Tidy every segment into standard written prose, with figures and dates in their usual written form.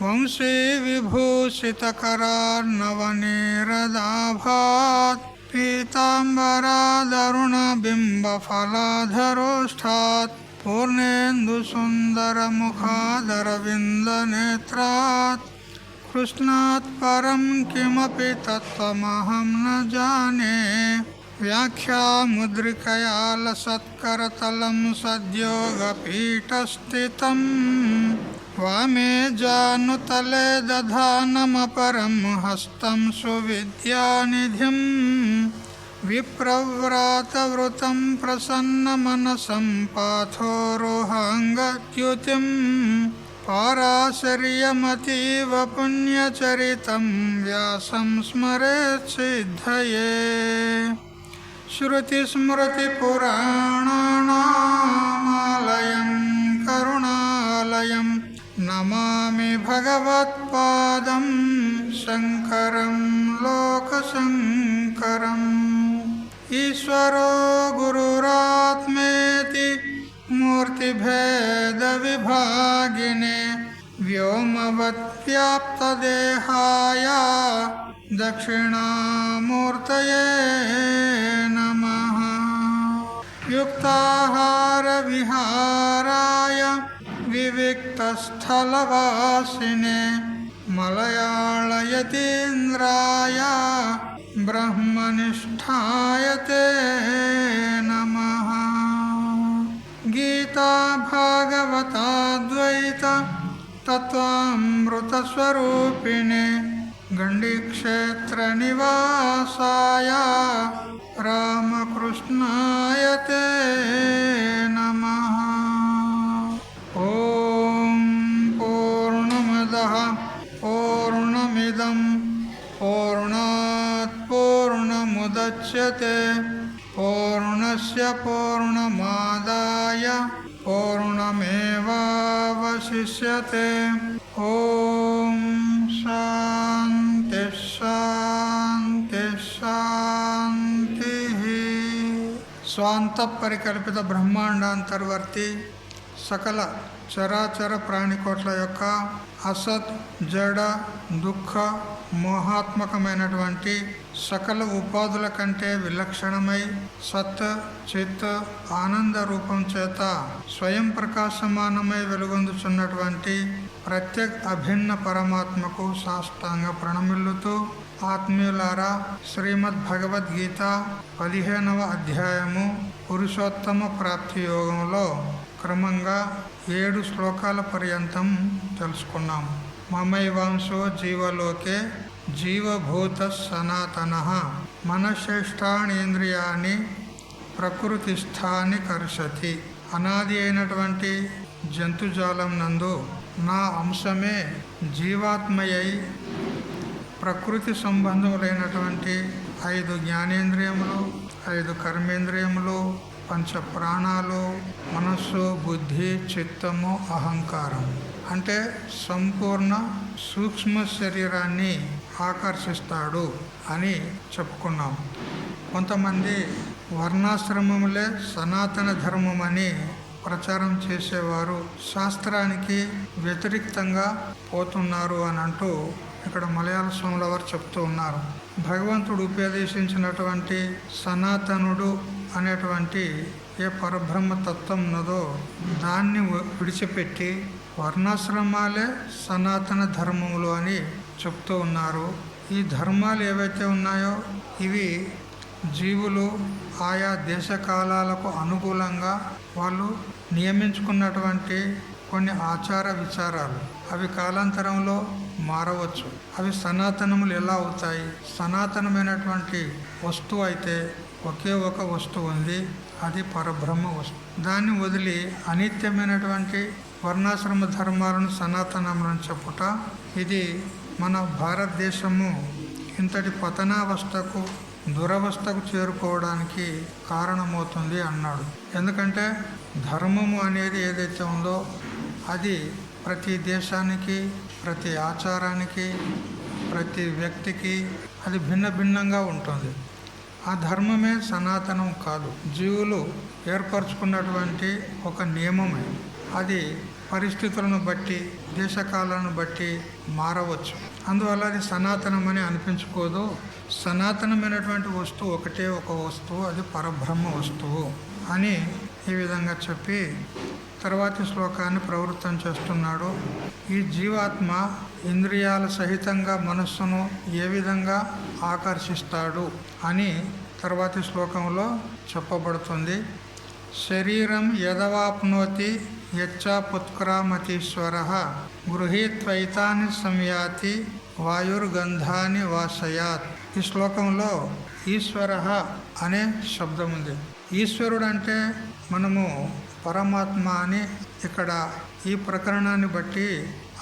వంశీ విభూషితకరార్ణవనేరదాభాత్ పీతాంబరాదరుణబింబఫలాధరోష్ఠాత్ పూర్ణేन्दुसुन्दरमुखादरविन्दनेत्रात् कृष्णात् परं किमपि तत्त्वमहं न जाने व्याख्यामुद्रिकया लसत्करतलं सद्योगपीठस्थितं वामे जानुतले दधानमपरं हस्तं सुविद्यानिधिं विप्रव्रातवृतं प्रसन्नमनसं पाथोरोहाङ्गद्युतिं पाराशर्यमतीव पुण्यचरितं व्यासं स्मरेत् सिद्धये श्रुतिस्मृतिपुराणानामालयं करुणालयं नमामि भगवत्पादं शङ्करं लोकशङ्करम् ईश्वरो गुरुरात्मेति मूर्तिभेदविभागिने व्योमवद्व्याप्तदेहाय दक्षिणामूर्तये नमः। युक्ताहारविहाराय विविक्तस्थलवासिने मलयाळयतीन्द्राय ब्रह्मनिष्ठाय ते नमः। गीता भागवताद्वैत तत्त्वामृतस्वरूपिणे गण्डीक्षेत्रनिवासाय रामकृष्णाय ते नमः। ॐ पूर्णमदः पूर्णमिदं पूर्णात् पूर्णमुदच्यते पूर्णस्य पूर्णमादाय पूर्णमेवावशिष्यते। ॐ शान्ति शान्ति शान्तिः। స్వాంతపరికల్పిత బ్రహ్మాండాంతర్వర్తి సకల చరాచర ప్రాణికోట్ల యొక్క అసత్ జడ దుఃఖ మోహాత్మకమైనటువంటి సకల ఉపాధుల కంటే విలక్షణమై సత్ చిత్ ఆనంద రూపం చేత స్వయం ప్రకాశమానమై వెలుగొందుచున్నటువంటి ప్రత్యేక అభిన్న పరమాత్మకు సాష్టాంగ ప్రణమిల్లుతూ ఆత్మీయులారా, శ్రీమద్ భగవద్గీత 15వ అధ్యాయము పురుషోత్తమ ప్రాప్తి యోగంలో క్రమంగా 7 శ్లోకాల పర్యంతం తెలుసుకున్నాం. మమైవాంశో జీవలోకే జీవభూత సనాతనః మనశ్రేష్టాణీంద్రియాన్ని ప్రకృతిస్థాని కర్షతి. అనాది అయినటువంటి జంతుజాలం నందు నా అంశమే జీవాత్మయై ప్రకృతి సంబంధములైనటువంటి 5 జ్ఞానేంద్రియములు, 5 కర్మేంద్రియములు, 5 ప్రాణాలు, మనస్సు, బుద్ధి, చిత్తము, అహంకారం అంటే సంపూర్ణ సూక్ష్మ శరీరాన్ని ఆకర్షిస్తాడు అని చెప్పుకున్నాం. కొంతమంది వర్ణాశ్రమములే సనాతన ధర్మమని ప్రచారం చేసేవారు శాస్త్రానికి వ్యతిరేకంగా పోతున్నారు అని అంటూ ఇక్కడ మలయాళ స్వాముల వారు చెప్తూ ఉన్నారు. భగవంతుడు ఉపదేశించినటువంటి సనాతనుడు అనేటువంటి ఏ పరబ్రహ్మ తత్వం ఉన్నదో దాన్ని విడిచిపెట్టి వర్ణాశ్రమాలే సనాతన ధర్మములు అని చెప్తూ ఉన్నారు. ఈ ధర్మాలు ఏవైతే ఉన్నాయో ఇవి జీవులు ఆయా దేశకాలాలకు అనుకూలంగా వాళ్ళు నియమించుకున్నటువంటి కొన్ని ఆచార విచారాలు. అవి కాలాంతరంలో మారవచ్చు. అవి సనాతనములు ఎలా అవుతాయి? సనాతనమైనటువంటి వస్తువు అయితే ఒకే ఒక వస్తువు ఉంది, అది పరబ్రహ్మ వస్తువు. దాన్ని వదిలి అనిత్యమైనటువంటి వర్ణాశ్రమ ధర్మాలను సనాతనములను చెప్పుట ఇది మన భారతదేశము ఇంతటి పతనావస్థకు దురవస్థకు చేరుకోవడానికి కారణమవుతుంది అన్నాడు. ఎందుకంటే ధర్మము అనేది ఏదైతే ఉందో అది ప్రతి దేశానికి, ప్రతి ఆచారానికి, ప్రతి వ్యక్తికి అది భిన్న భిన్నంగా ఉంటుంది. ఆ ధర్మమే సనాతనం కాదు, జీవులు ఏర్పరచుకున్నటువంటి ఒక నియమమే. అది పరిస్థితులను బట్టి, దేశకాలను బట్టి మారవచ్చు. అందువల్ల అది సనాతనమని అనిపించుకోదు. సనాతనమైనటువంటి వస్తువు ఒకటే ఒక వస్తువు, అది పరబ్రహ్మ వస్తువు అని ఈ విధంగా చెప్పి తర్వాతి శ్లోకాన్ని ప్రవృత్తం చేస్తున్నాడు. ఈ జీవాత్మ ఇంద్రియాల సహితంగా మనస్సును ఏ విధంగా ఆకర్షిస్తాడు అని తర్వాతి శ్లోకంలో చెప్పబడుతుంది. శరీరం యదవాప్నోతి యచ్చాపుత్క్రామతీశ్వర గృహీత్వైతాని సంయాతి వాయుర్గంధాని వాసయాత్. ఈ శ్లోకంలో ఈశ్వర అనే శబ్దం ఉంది. ఈశ్వరుడు అంటే మనము పరమాత్మ అని ఇక్కడ ఈ ప్రకరణాన్ని బట్టి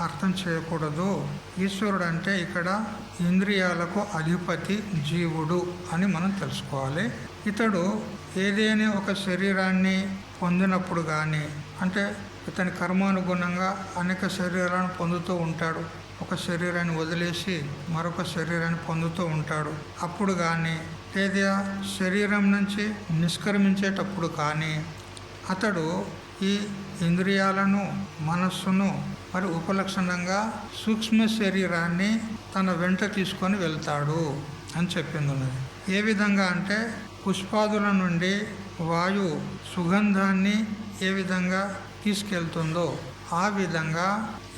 అర్థం చేయకూడదు. ఈశ్వరుడు అంటే ఇక్కడ ఇంద్రియాలకు అధిపతి జీవుడు అని మనం తెలుసుకోవాలి. ఇతడు ఏదైనా ఒక శరీరాన్ని పొందినప్పుడు కానీ, అంటే ఇతని కర్మానుగుణంగా అనేక శరీరాలను పొందుతూ ఉంటాడు. ఒక శరీరాన్ని వదిలేసి మరొక శరీరాన్ని పొందుతూ ఉంటాడు. అప్పుడు కానీ లేదా శరీరం నుంచి నిష్క్రమించేటప్పుడు కానీ అతడు ఈ ఇంద్రియాలను, మనస్సును మరి ఉపలక్షణంగా సూక్ష్మ శరీరాన్ని తన వెంట తీసుకొని వెళ్తాడు అని చెప్పింది ఉన్నది. ఏ విధంగా అంటే పుష్పాదుల నుండి వాయు సుగంధాన్ని ఏ విధంగా తీసుకెళ్తుందో ఆ విధంగా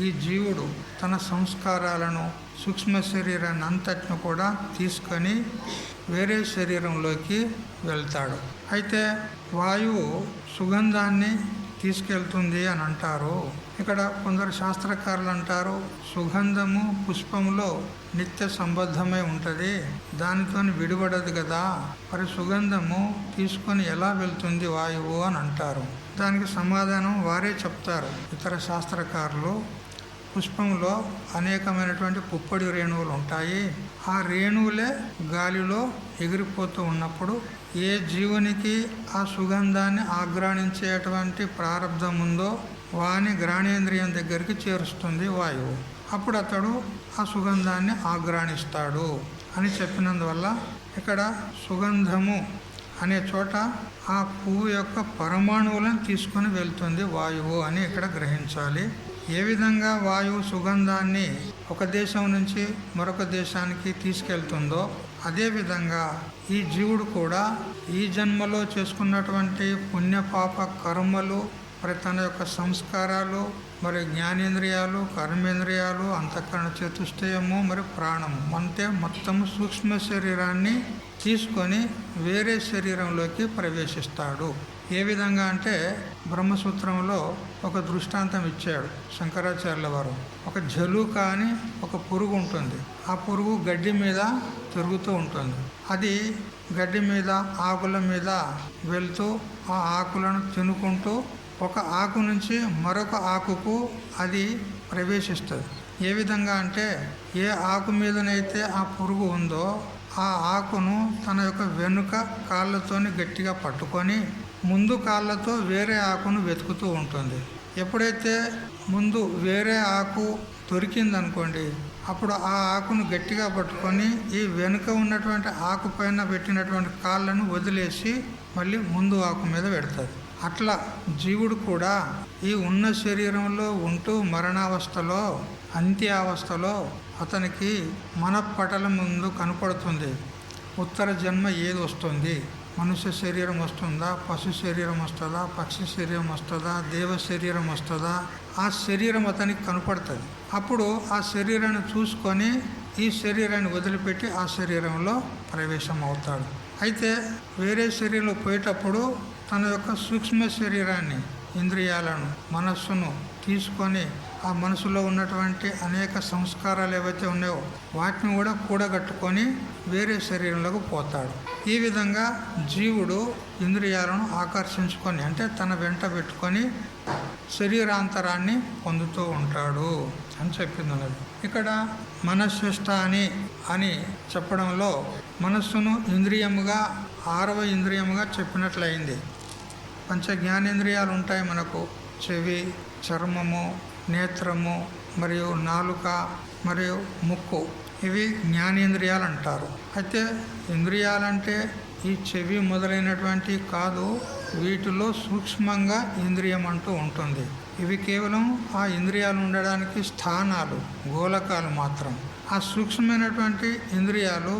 ఈ జీవుడు తన సంస్కారాలను, సూక్ష్మ శరీరాన్ని అంతటిని కూడా తీసుకొని వేరే శరీరంలోకి వెళ్తాడు. అయితే వాయువు సుగంధాన్ని తీసుకెళ్తుంది అని అంటారు. ఇక్కడ కొందరు శాస్త్రకారులు అంటారు సుగంధము పుష్పంలో నిత్య సంబద్ధమై ఉంటుంది, దానితో విడిపడదు కదా, మరి సుగంధము తీసుకొని ఎలా వెళ్తుంది వాయువు అని అంటారు. దానికి సమాధానం వారే చెప్తారు. ఇతర శాస్త్రకారులు పుష్పంలో అనేకమైనటువంటి పుప్పొడి రేణువులు ఉంటాయి. ఆ రేణువులే గాలిలో ఎగిరిపోతూ ఉన్నప్పుడు ఏ జీవునికి ఆ సుగంధాన్ని ఆఘ్రాణించేటువంటి ప్రారంధం ఉందో వాని గ్రాణేంద్రియం దగ్గరికి చేరుస్తుంది వాయువు. అప్పుడు అతడు ఆ సుగంధాన్ని ఆఘ్రాణిస్తాడు అని చెప్పినందువల్ల ఇక్కడ సుగంధము అనే చోట ఆ పువ్వు యొక్క పరమాణువులను తీసుకొని వెళ్తుంది వాయువు అని ఇక్కడ గ్రహించాలి. ఏ విధంగా వాయువు సుగంధాన్ని ఒక దేశం నుంచి మరొక దేశానికి తీసుకెళ్తుందో అదేవిధంగా ఈ జీవుడు కూడా ఈ జన్మలో చేసుకున్నటువంటి పుణ్యపాప కర్మలు, మరి తన యొక్క సంస్కారాలు, మరి జ్ఞానేంద్రియాలు, కర్మేంద్రియాలు, అంతఃకరణ చతుష్టయము, మరి ప్రాణము అంటే మొత్తం సూక్ష్మ శరీరాన్ని తీసుకొని వేరే శరీరంలోకి ప్రవేశిస్తాడు. ఏ విధంగా అంటే బ్రహ్మసూత్రంలో ఒక దృష్టాంతం ఇచ్చాడు శంకరాచార్యుల వారు. ఒక జలుక అని ఒక పురుగు ఉంటుంది. ఆ పురుగు గడ్డి మీద తిరుగుతూ ఉంటుంది. అది గడ్డి మీద, ఆకుల మీద వెళ్తూ ఆ ఆకులను తినుకుంటూ ఒక ఆకు నుంచి మరొక ఆకుకు అది ప్రవేశిస్తుంది. ఏ విధంగా అంటే ఏ ఆకు మీదనైతే ఆ పురుగు ఉందో ఆ ఆకును తన యొక్క వెనుక కాళ్ళతోని గట్టిగా పట్టుకొని ముందు కాళ్ళతో వేరే ఆకును వెతుకుతూ ఉంటుంది. ఎప్పుడైతే ముందు వేరే ఆకు దొరికిందనుకోండి, అప్పుడు ఆ ఆకును గట్టిగా పట్టుకొని ఈ వెనుక ఉన్నటువంటి ఆకు పైన పెట్టినటువంటి కాళ్ళను వదిలేసి మళ్ళీ ముందు ఆకు మీద పెడుతుంది. అట్లా జీవుడు కూడా ఈ ఉన్న శరీరంలో ఉంటూ మరణావస్థలో, అంత్యావస్థలో అతనికి మనపటల ముందు కనపడుతుంది ఉత్తర జన్మ ఏది వస్తుంది. మనుష్య శరీరం వస్తుందా, పశు శరీరం వస్తుందా, పక్షి శరీరం వస్తుందా, దేవ శరీరం వస్తుందా, ఆ శరీరం అతనికి కనపడుతుంది. అప్పుడు ఆ శరీరాన్ని చూసుకొని ఈ శరీరాన్ని వదిలిపెట్టి ఆ శరీరంలో ప్రవేశం అవుతాడు. అయితే వేరే శరీరంలో పోయేటప్పుడు తన యొక్క సూక్ష్మ శరీరాన్ని, ఇంద్రియాలను, మనస్సును తీసుకొని ఆ మనసులో ఉన్నటువంటి అనేక సంస్కారాలు ఏవైతే ఉన్నాయో వాటిని కూడా కూడగట్టుకొని వేరే శరీరంలోకి పోతాడు. ఈ విధంగా జీవుడు ఇంద్రియాలను ఆకర్షించుకొని అంటే తన వెంట పెట్టుకొని శరీరాంతరాన్ని పొందుతూ ఉంటాడు అని చెప్పింది ఉన్నది. ఇక్కడ మనశ్శిష్టాని అని చెప్పడంలో మనస్సును ఇంద్రియముగా 6వ ఇంద్రియముగా చెప్పినట్లయింది. పంచ జ్ఞానేంద్రియాలు ఉంటాయి మనకు. చెవి, చర్మము, నేత్రము, మరియు నాలుక, మరియు ముక్కు. ఇవి జ్ఞానేంద్రియాలు అంటారు. అయితే ఇంద్రియాలంటే ఈ చెవి మొదలైనటువంటి కాదు, వీటిలో సూక్ష్మంగా ఇంద్రియం అంటూ ఉంటుంది. ఇవి కేవలం ఆ ఇంద్రియాలు ఉండడానికి స్థానాలు, గోళకాలు మాత్రం. ఆ సూక్ష్మమైనటువంటి ఇంద్రియాలు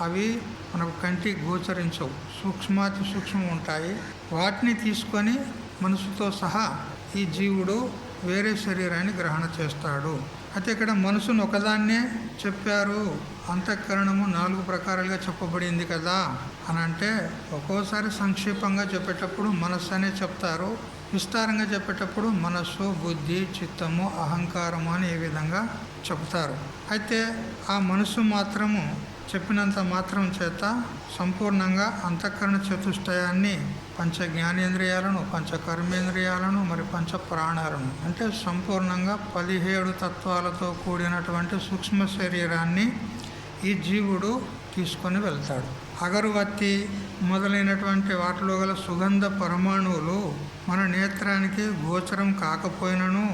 అవి మనకు కంటికి గోచరించవు, సూక్ష్మాతి సూక్ష్మం ఉంటాయి. వాటిని తీసుకొని మనసుతో సహా ఈ జీవుడు వేరే శరీరాన్ని గ్రహణ చేస్తాడు. అయితే ఇక్కడ మనసును ఒకదాన్నే చెప్పారు. అంతఃకరణము 4 ప్రకారాలుగా చెప్పబడింది కదా అని అంటే, ఒక్కోసారి సంక్షేపంగా చెప్పేటప్పుడు మనస్సు అనే చెప్తారు, విస్తారంగా చెప్పేటప్పుడు మనస్సు, బుద్ధి, చిత్తము, అహంకారము అని ఈ విధంగా చెప్తారు. అయితే ఆ మనస్సు మాత్రము చెప్పినంత మాత్రం చేత సంపూర్ణంగా అంతఃకరణ చతుష్టయాన్ని, పంచ జ్ఞానేంద్రియాలను, పంచ కర్మేంద్రియాలను, మరి పంచ ప్రాణాలను, అంటే సంపూర్ణంగా 17 తత్వాలతో కూడినటువంటి సూక్ష్మ శరీరాన్ని ఈ జీవుడు తీసుకొని వెళ్తాడు. అగరువత్తి మొదలైనటువంటి వాటిలో గల సుగంధ పరమాణువులు మన నేత్రానికి గోచరం కాకపోయినను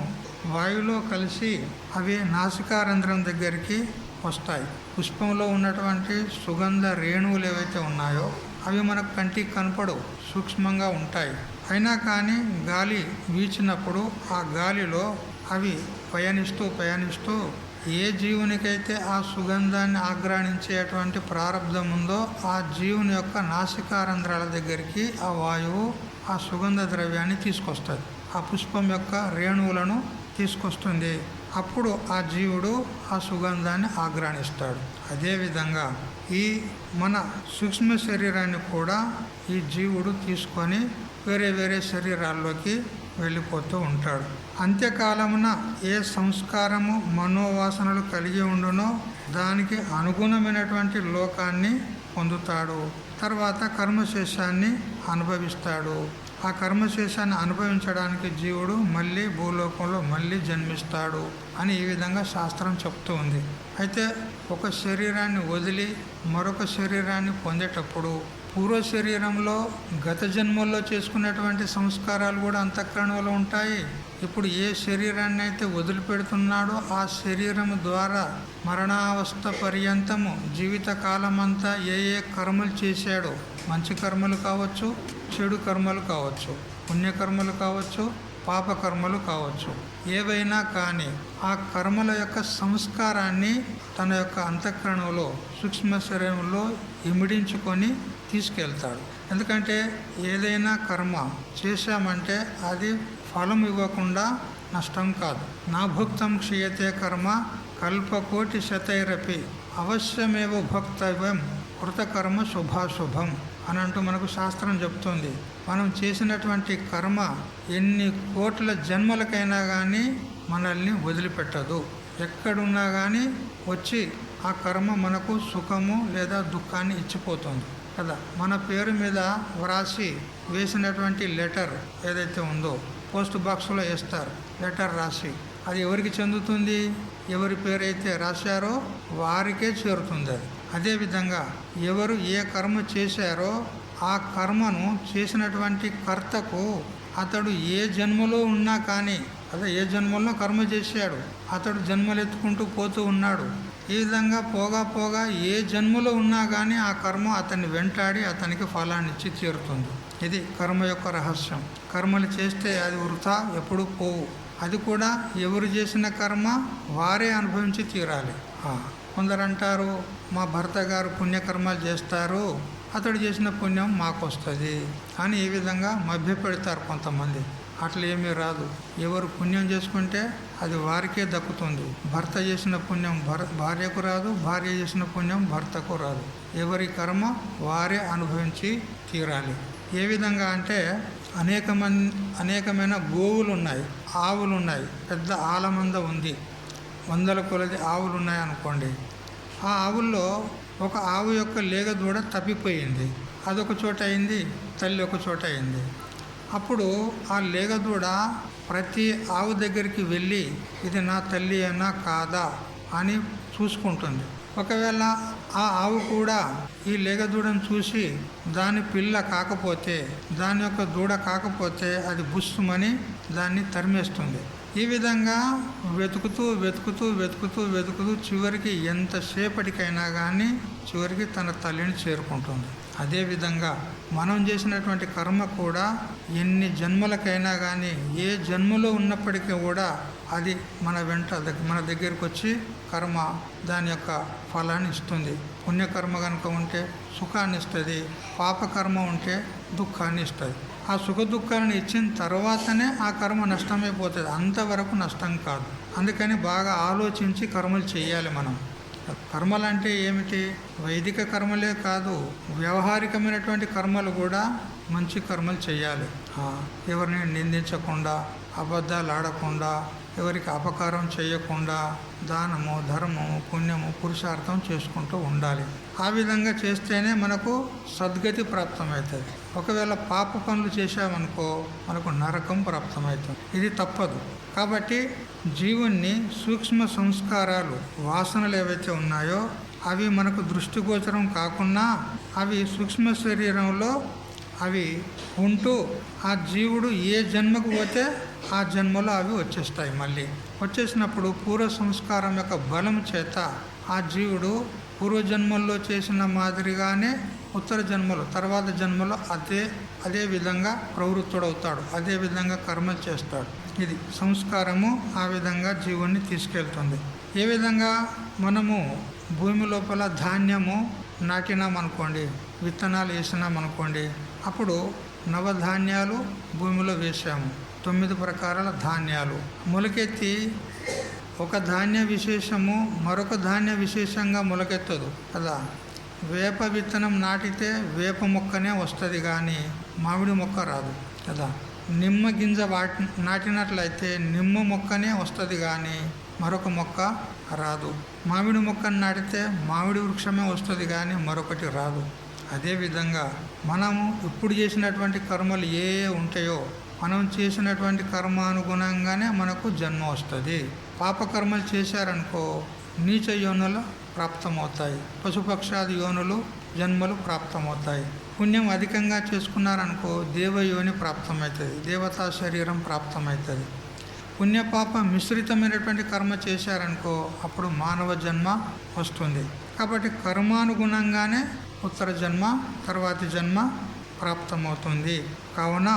వాయువులో కలిసి అవి నాసికారంధ్రం దగ్గరికి వస్తాయి. పుష్పంలో ఉన్నటువంటి సుగంధ రేణువులు ఏవైతే ఉన్నాయో అవి మనకు కంటికి కనపడవు, సూక్ష్మంగా ఉంటాయి. అయినా కానీ గాలి వీచినప్పుడు ఆ గాలిలో అవి పయనిస్తూ ఏ జీవునికైతే ఆ సుగంధాన్ని ఆగ్రాణించేటువంటి ప్రారంధం ఉందో ఆ జీవుని యొక్క నాసికారంధ్రాల దగ్గరికి ఆ వాయువు ఆ సుగంధ ద్రవ్యాన్ని తీసుకొస్తుంది, ఆ పుష్పం యొక్క రేణువులను తీసుకొస్తుంది. అప్పుడు ఆ జీవుడు ఆ సుగంధాన్ని ఆగ్రాణిస్తాడు. అదేవిధంగా ఈ మన సూక్ష్మ శరీరాన్ని కూడా ఈ జీవుడు తీసుకొని వేరే వేరే శరీరాల్లోకి వెళ్ళిపోతూ ఉంటాడు. అంత్యకాలమున ఏ సంస్కారము, మనోవాసనలు కలిగి ఉండునో దానికి అనుగుణమైనటువంటి లోకాన్ని పొందుతాడు. తర్వాత కర్మశేషాన్ని అనుభవిస్తాడు. ఆ కర్మశేషాన్ని అనుభవించడానికి జీవుడు మళ్ళీ భూలోకంలో మళ్ళీ జన్మిస్తాడు అని ఈ విధంగా శాస్త్రం చెప్తూ ఉంది. అయితే ఒక శరీరాన్ని వదిలి మరొక శరీరాన్ని పొందేటప్పుడు పూర్వ శరీరంలో గత జన్మల్లో చేసుకున్నటువంటి సంస్కారాలు కూడా అంతఃకరణలో ఉంటాయి. ఇప్పుడు ఏ శరీరాన్ని అయితే వదిలిపెడుతున్నాడో ఆ శరీరం ద్వారా మరణావస్థ పర్యంతము జీవితకాలమంతా ఏ ఏ కర్మలు చేశాడో, మంచి కర్మలు కావచ్చు, చెడు కర్మలు కావచ్చు, పుణ్యకర్మలు కావచ్చు, పాపకర్మలు కావచ్చు, ఏవైనా కానీ ఆ కర్మల యొక్క సంస్కారాన్ని తన యొక్క అంతఃకరణలో సూక్ష్మ శరీరంలో ఇమిడించుకొని తీసుకెళ్తాడు. ఎందుకంటే ఏదైనా కర్మ చేశామంటే అది ఫలం ఇవ్వకుండా నష్టం కాదు. నా భుక్తం క్షీయతే కర్మ కల్పకోటి శతైరపి అవశ్యమేవ భక్తవ్యం కృతకర్మ శుభాశుభం అని అంటూ మనకు శాస్త్రం చెప్తుంది. మనం చేసినటువంటి కర్మ ఎన్ని కోట్ల జన్మలకైనా కానీ మనల్ని వదిలిపెట్టదు. ఎక్కడున్నా కానీ వచ్చి ఆ కర్మ మనకు సుఖము లేదా దుఃఖాన్ని ఇచ్చిపోతుంది కదా. మన పేరు మీద వ్రాసి వేసినటువంటి లెటర్ ఏదైతే ఉందో పోస్ట్ బాక్స్లో వేస్తారు. లెటర్ రాసి అది ఎవరికి చెందుతుంది? ఎవరి పేరైతే రాశారో వారికే చేరుతుంది అది. అదేవిధంగా ఎవరు ఏ కర్మ చేశారో ఆ కర్మను చేసినటువంటి కర్తకు అతడు ఏ జన్మలో ఉన్నా కానీ, అదే ఏ జన్మలో కర్మ చేశాడు, అతడు జన్మలు ఎత్తుకుంటూ పోతూ ఉన్నాడు. ఈ విధంగా పోగా ఏ జన్మలో ఉన్నా కానీ ఆ కర్మ అతన్ని వెంటాడి అతనికి ఫలాన్ని ఇచ్చి తీరుతుంది. ఇది కర్మ యొక్క రహస్యం. కర్మలు చేస్తే అది వృథా ఎప్పుడు పోవు. అది కూడా ఎవరు చేసిన కర్మ వారే అనుభవించి తీరాలి. కొందరు అంటారు, మా భర్త గారు పుణ్యకర్మలు చేస్తారు, అతడు చేసిన పుణ్యం మాకు వస్తుంది అని ఈ విధంగా మభ్యపెడతారు కొంతమంది. అట్లా ఏమీ రాదు. ఎవరు పుణ్యం చేసుకుంటే అది వారికే దక్కుతుంది. భర్త చేసిన పుణ్యం భార్యకు రాదు, భార్య చేసిన పుణ్యం భర్తకు రాదు. ఎవరి కర్మ వారే అనుభవించి తీరాలి. ఏ విధంగా అంటే అనేకమైన గోవులు ఉన్నాయి, ఆవులు ఉన్నాయి, పెద్ద ఆలమంద ఉంది, వందల కొలది ఆవులు ఉన్నాయి అనుకోండి. ఆ ఆవుల్లో ఒక ఆవు యొక్క లేగ దూడ తప్పిపోయింది. అదొక చోట అయింది, తల్లి ఒక చోట అయింది. అప్పుడు ఆ లేగ దూడ ప్రతి ఆవు దగ్గరికి వెళ్ళి ఇది నా తల్లి అయినా కాదా అని చూసుకుంటుంది. ఒకవేళ ఆ ఆవు కూడా ఈ లేగ దూడను చూసి దాని పిల్ల కాకపోతే, దాని యొక్క దూడ కాకపోతే అది బుస్సుమని దాన్ని తరిమేస్తుంది. ఈ విధంగా వెతుకుతూ వెతుకుతూ వెతుకుతూ వెతుకుతూ చివరికి ఎంతసేపటికైనా కానీ చివరికి తన తల్లిని చేరుకుంటుంది. అదేవిధంగా మనం చేసినటువంటి కర్మ కూడా ఎన్ని జన్మలకైనా కానీ ఏ జన్మలో ఉన్నప్పటికీ కూడా అది మన దగ్గరికి వచ్చి కర్మ దాని యొక్క ఫలాన్ని ఇస్తుంది. పుణ్యకర్మ కనుక ఉంటే సుఖాన్ని ఇస్తుంది, పాపకర్మ ఉంటే దుఃఖాన్ని ఇస్తుంది. ఆ సుఖ దుఃఖాలను ఇచ్చిన తర్వాతనే ఆ కర్మ నష్టమైపోతుంది, అంతవరకు నష్టం కాదు. అందుకని బాగా ఆలోచించి కర్మలు చేయాలి. మనం కర్మలు అంటే ఏమిటి? వైదిక కర్మలే కాదు, వ్యవహారికమైనటువంటి కర్మలు కూడా మంచి కర్మలు చేయాలి. ఎవరిని నిందించకుండా, అబద్ధాలు ఆడకుండా, ఎవరికి అపకారం చేయకుండా దానము, ధర్మము, పుణ్యము, పురుషార్థం చేసుకుంటూ ఉండాలి. ఆ విధంగా చేస్తేనే మనకు సద్గతి ప్రాప్తమవుతుంది. ఒకవేళ పాప పనులు చేశామనుకో మనకు నరకం ప్రాప్తమవుతుంది. ఇది తప్పదు. కాబట్టి జీవుణ్ణి సూక్ష్మ సంస్కారాలు, వాసనలు ఏవైతే ఉన్నాయో అవి మనకు దృష్టిగోచరం కాకుండా అవి సూక్ష్మ శరీరంలో అవి ఉంటూ ఆ జీవుడు ఏ జన్మకు పోతే ఆ జన్మలో అవి వచ్చేస్తాయి. మళ్ళీ వచ్చేసినప్పుడు పూర్వ సంస్కారం యొక్క బలం చేత ఆ జీవుడు పూర్వజన్మల్లో చేసిన మాదిరిగానే ఉత్తర జన్మలో, తర్వాత జన్మలో అదే విధంగా ప్రవృత్తుడవుతాడు, అదే విధంగా కర్మలు చేస్తాడు. ఇది సంస్కారము ఆ విధంగా జీవుణ్ణి తీసుకెళ్తుంది. ఏ విధంగా మనము భూమి లోపల ధాన్యము నాటినామనుకోండి, విత్తనాలు వేసినామనుకోండి, అప్పుడు నవధాన్యాలు భూమిలో వేసాము, 9 ప్రకారాల ధాన్యాలు మొలకెత్తి ఒక ధాన్య విశేషము మరొక ధాన్య విశేషంగా మొలకెత్తదు కదా. వేప విత్తనం నాటితే వేప మొక్కనే వస్తుంది కానీ మామిడి మొక్క రాదు కదా. నిమ్మ గింజ నాటినట్లయితే నిమ్మ మొక్కనే వస్తుంది కానీ మరొక మొక్క రాదు. మామిడి మొక్కను నాటితే మామిడి వృక్షమే వస్తుంది కానీ మరొకటి రాదు. అదేవిధంగా మనము ఇప్పుడు చేసినటువంటి కర్మలు ఏ ఉంటాయో మనం చేసినటువంటి కర్మానుగుణంగానే మనకు జన్మ వస్తుంది. పాపకర్మలు చేశారనుకో నీచ యోనులు ప్రాప్తమవుతాయి, పశుపక్షాది యోనులు జన్మలు ప్రాప్తమవుతాయి. పుణ్యం అధికంగా చేసుకున్నారనుకో దేవయోని ప్రాప్తమవుతుంది, దేవతా శరీరం ప్రాప్తమవుతుంది. పుణ్యపాప మిశ్రితమైనటువంటి కర్మ చేశారనుకో అప్పుడు మానవ జన్మ వస్తుంది. కాబట్టి కర్మానుగుణంగానే ఉత్తర జన్మ, తర్వాతి జన్మ ప్రాప్తమవుతుంది. కావున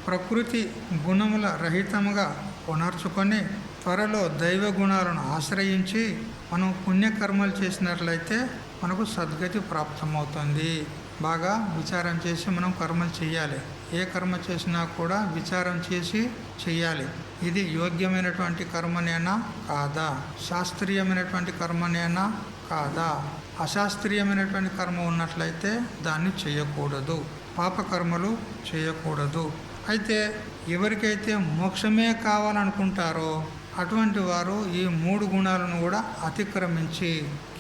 ప్రకృతి గుణముల రహితముగా పునర్చుకొని త్వరలో దైవ గుణాలను ఆశ్రయించి మనం పుణ్యకర్మలు చేసినట్లయితే మనకు సద్గతి ప్రాప్తమవుతుంది. బాగా విచారం చేసి మనం కర్మలు చేయాలి. ఏ కర్మ చేసినా కూడా విచారం చేసి చేయాలి. ఇది యోగ్యమైనటువంటి కర్మనేనా కాదా, శాస్త్రీయమైనటువంటి కర్మనేనా కాదా. అశాస్త్రీయమైనటువంటి కర్మ ఉన్నట్లయితే దాన్ని చేయకూడదు, పాపకర్మలు చేయకూడదు. అయితే ఎవరికైతే మోక్షమే కావాలనుకుంటారో అటువంటి వారు ఈ 3 గుణాలను కూడా అతిక్రమించి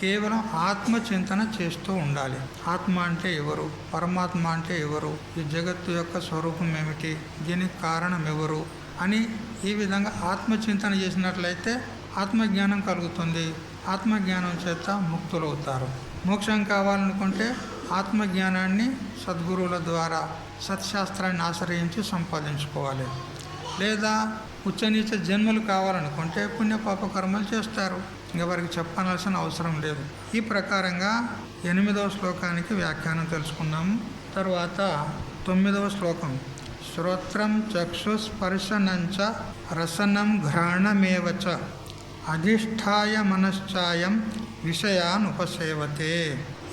కేవలం ఆత్మచింతన చేస్తూ ఉండాలి. ఆత్మ అంటే ఎవరు, పరమాత్మ అంటే ఎవరు, ఈ జగత్తు యొక్క స్వరూపం ఏమిటి, దీనికి కారణం ఎవరు అని ఈ విధంగా ఆత్మచింతన చేసినట్లయితే ఆత్మజ్ఞానం కలుగుతుంది. ఆత్మజ్ఞానం చేత ముక్తులవుతారు. మోక్షం కావాలనుకుంటే ఆత్మజ్ఞానాన్ని సద్గురువుల ద్వారా సత్శాస్త్రాన్ని ఆశ్రయించి సంపాదించుకోవాలి. లేదా ఉచ్చనీచ జన్మలు కావాలనుకుంటే పుణ్యపాప కర్మలు చేస్తారు. ఇంకా వారికి చెప్పనవలసిన అవసరం లేదు. ఈ ప్రకారంగా 8వ శ్లోకానికి వ్యాఖ్యానం తెలుసుకున్నాము. తర్వాత 9వ శ్లోకం. శ్రోత్రం చక్షుస్పర్శనంచ రసనం ఘ్రాణమేవచ అధిష్ఠాయ మనశ్చాయం విషయాన్ ఉపసేవతే.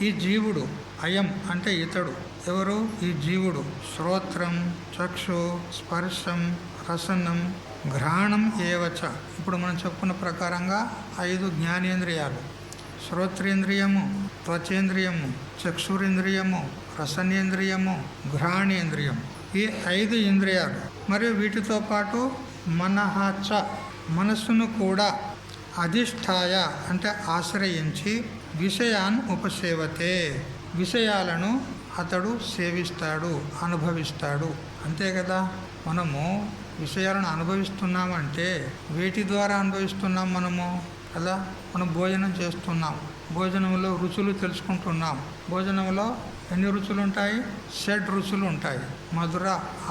ఈ జీవుడు, అయం అంటే ఇతడు, ఎవరు? ఈ జీవుడు శ్రోత్రం, చక్షు, స్పర్శం, రసనం, ఘ్రాణం ఏవచ. ఇప్పుడు మనం చెప్పుకున్న ప్రకారంగా 5 జ్ఞానేంద్రియాలు: శ్రోత్రేంద్రియము, త్వచేంద్రియము, చక్షురింద్రియము, రసనేంద్రియము, ఘ్రాణేంద్రియం. ఈ 5 ఇంద్రియాలు మరియు వీటితో పాటు మనహచ, మనస్సును కూడా అధిష్ఠాయ అంటే ఆశ్రయించి విషయాన్ ఉపసేవతే, విషయాలను అతడు సేవిస్తాడు, అనుభవిస్తాడు. అంతే కదా. మనము విషయాలను అనుభవిస్తున్నామంటే వేటి ద్వారా అనుభవిస్తున్నాం మనము కదా. మనం భోజనం చేస్తున్నాం, భోజనంలో రుచులు తెలుసుకుంటున్నాం. భోజనంలో ఎన్ని రుచులు ఉంటాయి? 7 రుచులు ఉంటాయి. మధుర,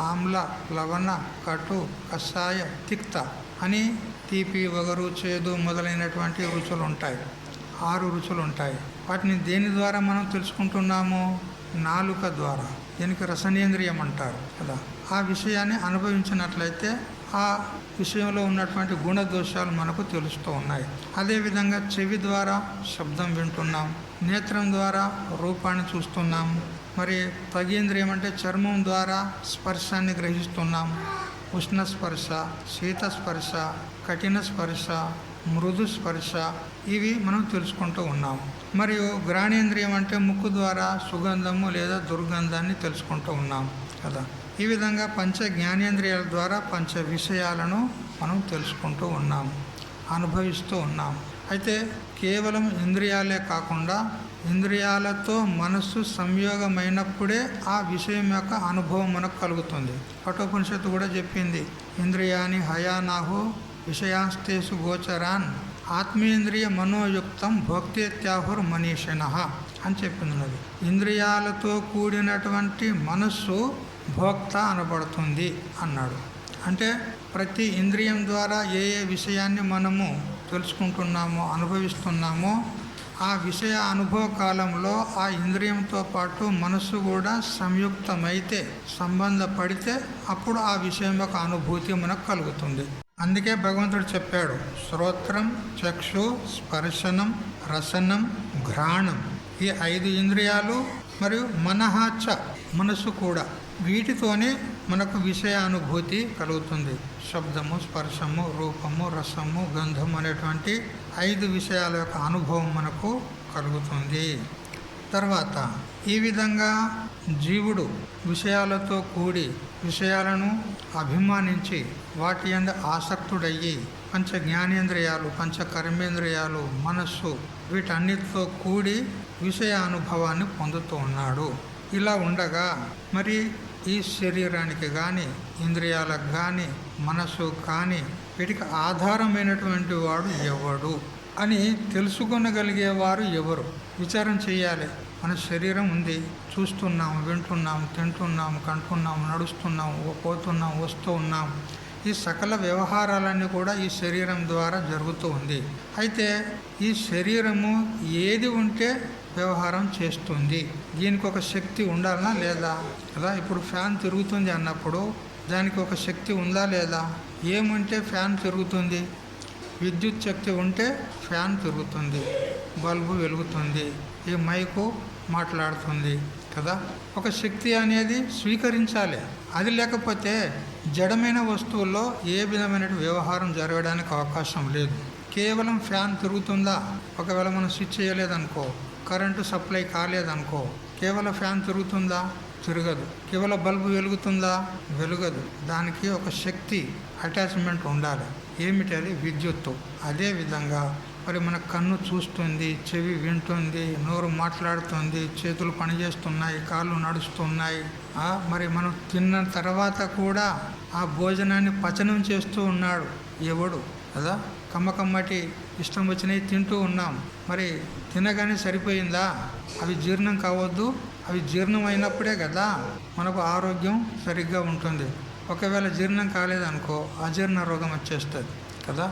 ఆమ్ల, లవణ, కటు, కషాయ, తిక్త అని తీపి, వగరు, చేదు మొదలైనటువంటి రుచులు ఉంటాయి. 6 రుచులు ఉంటాయి. వాటిని దేని ద్వారా మనం తెలుసుకుంటున్నాము? నాలుక ద్వారా. దీనికి రసనేంద్రియం అంటారు కదా. ఆ విషయాన్ని అనుభవించినట్లయితే ఆ విషయంలో ఉన్నటువంటి గుణదోషాలు మనకు తెలుస్తూ ఉన్నాయి. అదేవిధంగా చెవి ద్వారా శబ్దం వింటున్నాం, నేత్రం ద్వారా రూపాన్ని చూస్తున్నాం, మరి త్వగేంద్రియం అంటే చర్మం ద్వారా స్పర్శాన్ని గ్రహిస్తున్నాం. ఉష్ణ స్పర్శ, శీత స్పర్శ, కఠిన స్పర్శ, మృదు స్పర్శ ఇవి మనం తెలుసుకుంటూ ఉన్నాం. మరియు గ్రాణేంద్రియం అంటే ముక్కు ద్వారా సుగంధము లేదా దుర్గంధాన్ని తెలుసుకుంటూ ఉన్నాం కదా. ఈ విధంగా పంచ జ్ఞానేంద్రియాల ద్వారా పంచ విషయాలను మనం తెలుసుకుంటూ ఉన్నాం, అనుభవిస్తూ ఉన్నాం. అయితే కేవలం ఇంద్రియాలే కాకుండా ఇంద్రియాలతో మనస్సు సంయోగమైనప్పుడే ఆ విషయం యొక్క అనుభవం మనకు కలుగుతుంది. కఠోపనిషత్తు కూడా చెప్పింది, ఇంద్రియాని హయానాహు విషయాస్తేసు గోచరాన్ ఆత్మేంద్రియ మనోయుక్తం భోక్తేత్యాహుర్ మనీషిణః అని చెప్పింది. ఇంద్రియాలతో కూడినటువంటి మనస్సు భోక్త అనబడుతుంది అన్నాడు. అంటే ప్రతి ఇంద్రియం ద్వారా ఏ ఏ విషయాన్ని మనము తెలుసుకుంటున్నామో, అనుభవిస్తున్నామో ఆ విషయ అనుభవ కాలంలో ఆ ఇంద్రియంతో పాటు మనస్సు కూడా సంయుక్తమైతే, సంబంధపడితే అప్పుడు ఆ విషయం యొక్క అనుభూతి మనకు కలుగుతుంది. అందుకే భగవంతుడు చెప్పాడు, శ్రోత్రం, చక్షు, స్పర్శనం, రసనం, ఘ్రాణం ఈ 5 ఇంద్రియాలు మరియు మనహాచ మనస్సు కూడా, వీటితోనే మనకు విషయ అనుభూతి కలుగుతుంది. శబ్దము, స్పర్శము, రూపము, రసము, గంధము అనేటువంటి 5 విషయాల యొక్క అనుభవం మనకు కలుగుతుంది. తర్వాత ఈ విధంగా జీవుడు విషయాలతో కూడి విషయాలను అభిమానించి వాటి యందు ఆసక్తుడయ్యి పంచ జ్ఞానేంద్రియాలు, పంచ కర్మేంద్రియాలు, మనస్సు వీటన్నిటితో కూడి విషయ అనుభవాన్ని పొందుతూ ఉన్నాడు. ఇలా ఉండగా మరి ఈ శరీరానికి కానీ, ఇంద్రియాలకు కానీ, మనస్సు కానీ వీటికి ఆధారమైనటువంటి వాడు ఎవడు అని తెలుసుకొనగలిగేవారు ఎవరు? విచారం చేయాలి. మన శరీరం ఉంది, చూస్తున్నాం, వింటున్నాం, తింటున్నాం, కంటున్నాం, నడుస్తున్నాం, పోతున్నాం, వస్తూ ఉన్నాం. ఈ సకల వ్యవహారాలన్నీ కూడా ఈ శరీరం ద్వారా జరుగుతూ ఉంది. అయితే ఈ శరీరము ఏది ఉంటే వ్యవహారం చేస్తుంది? దీనికి ఒక శక్తి ఉండాలనా లేదా? కదా, ఇప్పుడు ఫ్యాన్ తిరుగుతుంది అన్నప్పుడు దానికి ఒక శక్తి ఉందా లేదా? ఏముంటే ఫ్యాన్ తిరుగుతుంది? విద్యుత్ శక్తి ఉంటే ఫ్యాన్ తిరుగుతుంది, బల్బు వెలుగుతుంది, ఈ మైకు మాట్లాడుతుంది కదా. ఒక శక్తి అనేది స్వీకరించాలి. అది లేకపోతే జడమైన వస్తువుల్లో ఏ విధమైన వ్యవహారం జరగడానికి అవకాశం లేదు. కేవలం ఫ్యాన్ తిరుగుతుందా? ఒకవేళ మనం స్విచ్ చేయలేదనుకో, కరెంటు సప్లై కాలేదనుకో, కేవలం ఫ్యాన్ తిరుగుతుందా? తిరగదు. కేవలం బల్బు వెలుగుతుందా? వెలుగదు. దానికి ఒక శక్తి అటాచ్మెంట్ ఉండాలి. ఏమిటి అది? విద్యుత్తు. అదేవిధంగా మరి మన కన్ను చూస్తుంది, చెవి వింటుంది, నోరు మాట్లాడుతుంది, చేతులు పనిచేస్తున్నాయి, కాళ్ళు నడుస్తున్నాయి. మరి మనం తిన్న తర్వాత కూడా ఆ భోజనాన్ని పచనం చేస్తూ ఉన్నాడు ఎవడు కదా. కమ్మకమ్మటి ఇష్టం వచ్చినవి తింటూ ఉన్నాం. మరి తినగానే సరిపోయిందా? అవి జీర్ణం కావద్దు. అవి జీర్ణం అయినప్పుడే కదా మనకు ఆరోగ్యం సరిగ్గా ఉంటుంది. ఒకవేళ జీర్ణం కాలేదనుకో అజీర్ణ రోగం వచ్చేస్తుంది కదా.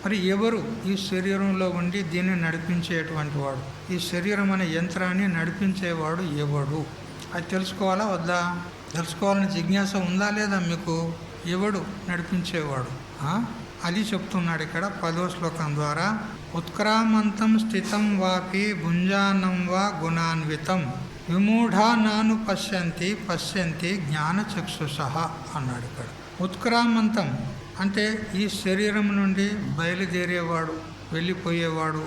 మరి ఎవరు ఈ శరీరంలో ఉండి దీన్ని నడిపించేటువంటి వాడు? ఈ శరీరం అనే యంత్రాన్ని నడిపించేవాడు ఎవడు? అది తెలుసుకోవాలా వద్దా? తెలుసుకోవాలని జిజ్ఞాస ఉందా లేదా మీకు? ఎవడు నడిపించేవాడు? అది చెప్తున్నాడు ఇక్కడ 10వ శ్లోకం ద్వారా. ఉత్క్రామంతం స్థితం వాపి భుంజానం వా గుణాన్వితం విమూఢా నాను పశ్యంతి పశ్యంతి జ్ఞానచక్షుషః అన్నాడు ఇక్కడ. ఉత్క్రామంతం అంటే ఈ శరీరం నుండి బయలుదేరేవాడు, వెళ్ళిపోయేవాడు.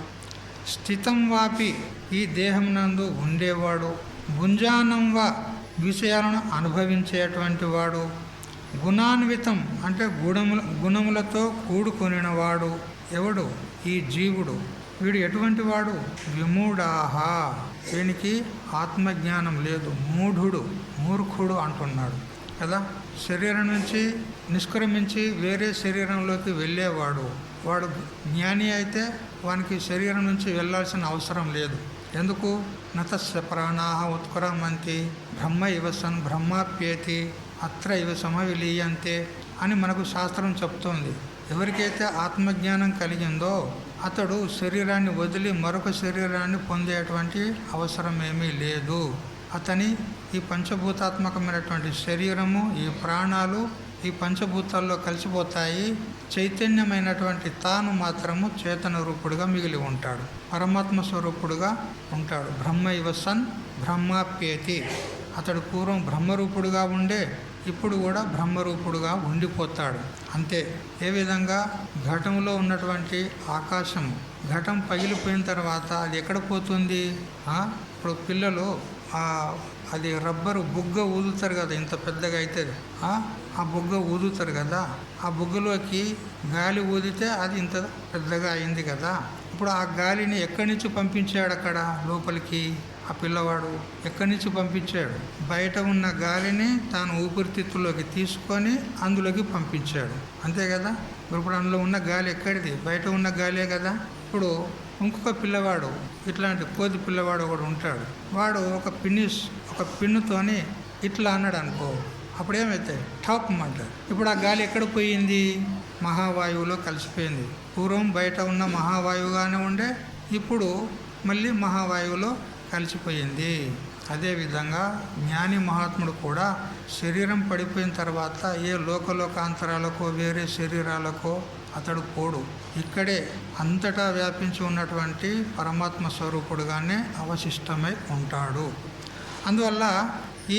స్థితం వాపి ఈ దేహం నందు ఉండేవాడు. భుంజానం వా విషయాలను అనుభవించేటువంటి వాడు. గుణాన్వితం అంటే గుణములతో కూడుకొనినవాడు ఎవడు? ఈ జీవుడు. వీడు ఎటువంటి వాడు? విమూఢాహ, వీనికి ఆత్మజ్ఞానం లేదు, మూఢుడు, మూర్ఖుడు అంటున్నాడు కదా. శరీరం నుంచి నిష్క్రమించి వేరే శరీరంలోకి వెళ్ళేవాడు వాడు జ్ఞాని అయితే వానికి శరీరం నుంచి వెళ్ళాల్సిన అవసరం లేదు. ఎందుకు? నతస్య ప్రాణాః ఉత్క్రామంతి బ్రహ్మ ఇవసన్ బ్రహ్మాప్యేతి అత్ర ఇవ సమవిలీయంతే అని మనకు శాస్త్రం చెప్తోంది. ఎవరికైతే ఆత్మజ్ఞానం కలిగిందో అతడు శరీరాన్ని వదిలి మరొక శరీరాన్ని పొందేటువంటి అవసరం ఏమీ లేదు. అతని ఈ పంచభూతాత్మకమైనటువంటి శరీరము, ఈ ప్రాణాలు ఈ పంచభూతాల్లో కలిసిపోతాయి. చైతన్యమైనటువంటి తాను మాత్రము చేతన రూపుడుగా మిగిలి ఉంటాడు, పరమాత్మ స్వరూపుడుగా ఉంటాడు. బ్రహ్మ ఇవసన్ బ్రహ్మాప్యేతి. అతడు పూర్వం బ్రహ్మరూపుడుగా ఉండే ఇప్పుడు కూడా బ్రహ్మరూపుడుగా ఉండిపోతాడు. అంతే. ఏ విధంగా ఘటంలో ఉన్నటువంటి ఆకాశము, ఘటం పగిలిపోయిన తర్వాత అది ఎక్కడ పోతుంది? ఇప్పుడు పిల్లలు అది రబ్బరు బుగ్గ ఊదుతారు కదా, ఇంత పెద్దగా అవుతుంది. ఆ బుగ్గ ఊదుతారు కదా, ఆ బుగ్గలోకి గాలి ఊదితే అది ఇంత పెద్దగా అయింది కదా. ఇప్పుడు ఆ గాలిని ఎక్కడి నుంచి పంపించాడు? అక్కడ లోపలికి ఆ పిల్లవాడు ఎక్కడి నుంచి పంపించాడు? బయట ఉన్న గాలిని తాను ఊపిరితిత్తుల్లోకి తీసుకొని అందులోకి పంపించాడు. అంతే కదా. ఇప్పుడు అందులో ఉన్న గాలి ఎక్కడిది? బయట ఉన్న గాలే కదా. ఇప్పుడు ఇంకొక పిల్లవాడు, ఇట్లాంటి కోతి పిల్లవాడు ఒకడు ఉంటాడు. వాడు ఒక పిన్నుతోని ఇట్లా అన్నాడు అనుకో, అప్పుడేమైతే టాప్ అంటారు. ఇప్పుడు ఆ గాలి ఎక్కడ పోయింది? మహావాయువులో కలిసిపోయింది. పూర్వం బయట ఉన్న మహావాయువుగానే ఉండే, ఇప్పుడు మళ్ళీ మహావాయువులో కలిసిపోయింది. అదేవిధంగా జ్ఞాని మహాత్ముడు కూడా శరీరం పడిపోయిన తర్వాత ఏ లోకలోకాంతరాలకో వేరే శరీరాలకో అతడు పోడు. ఇక్కడే అంతటా వ్యాపించి ఉన్నటువంటి పరమాత్మ స్వరూపుడుగానే అవశిష్టమై ఉంటాడు. అందువల్ల ఈ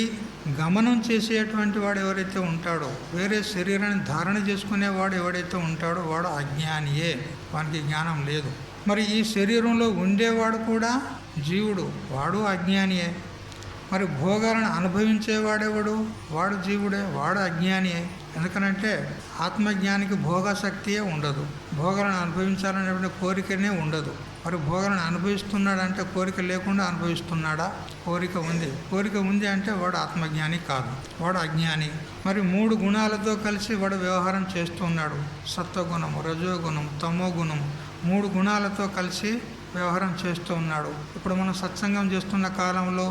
గమనం చేసేటువంటి వాడు ఎవరైతే ఉంటాడో, వేరే శరీరాన్ని ధారణ చేసుకునేవాడు ఎవడైతే ఉంటాడో వాడు అజ్ఞానియే, వానికి జ్ఞానం లేదు. మరి ఈ శరీరంలో ఉండేవాడు కూడా జీవుడు, వాడు అజ్ఞానియే. మరి భోగాలను అనుభవించేవాడెవడు? వాడు జీవుడే, వాడు అజ్ఞానియే. ఎందుకనంటే ఆత్మజ్ఞానికి భోగశక్తియే ఉండదు, భోగాలను అనుభవించాలనే కోరికనే ఉండదు. మరి భోగాలను అనుభవిస్తున్నాడంటే కోరిక లేకుండా అనుభవిస్తున్నాడా? కోరిక ఉంది. కోరిక ఉంది అంటే వాడు ఆత్మజ్ఞాని కాదు, వాడు అజ్ఞాని. మరి 3 గుణాలతో కలిసి వాడు వ్యవహారం చేస్తున్నాడు. సత్వగుణం, రజోగుణం, తమో గుణం, 3 గుణాలతో కలిసి వ్యవహారం చేస్తూ ఉన్నాడు. ఇప్పుడు మనం సత్సంగం చేస్తున్న కాలంలో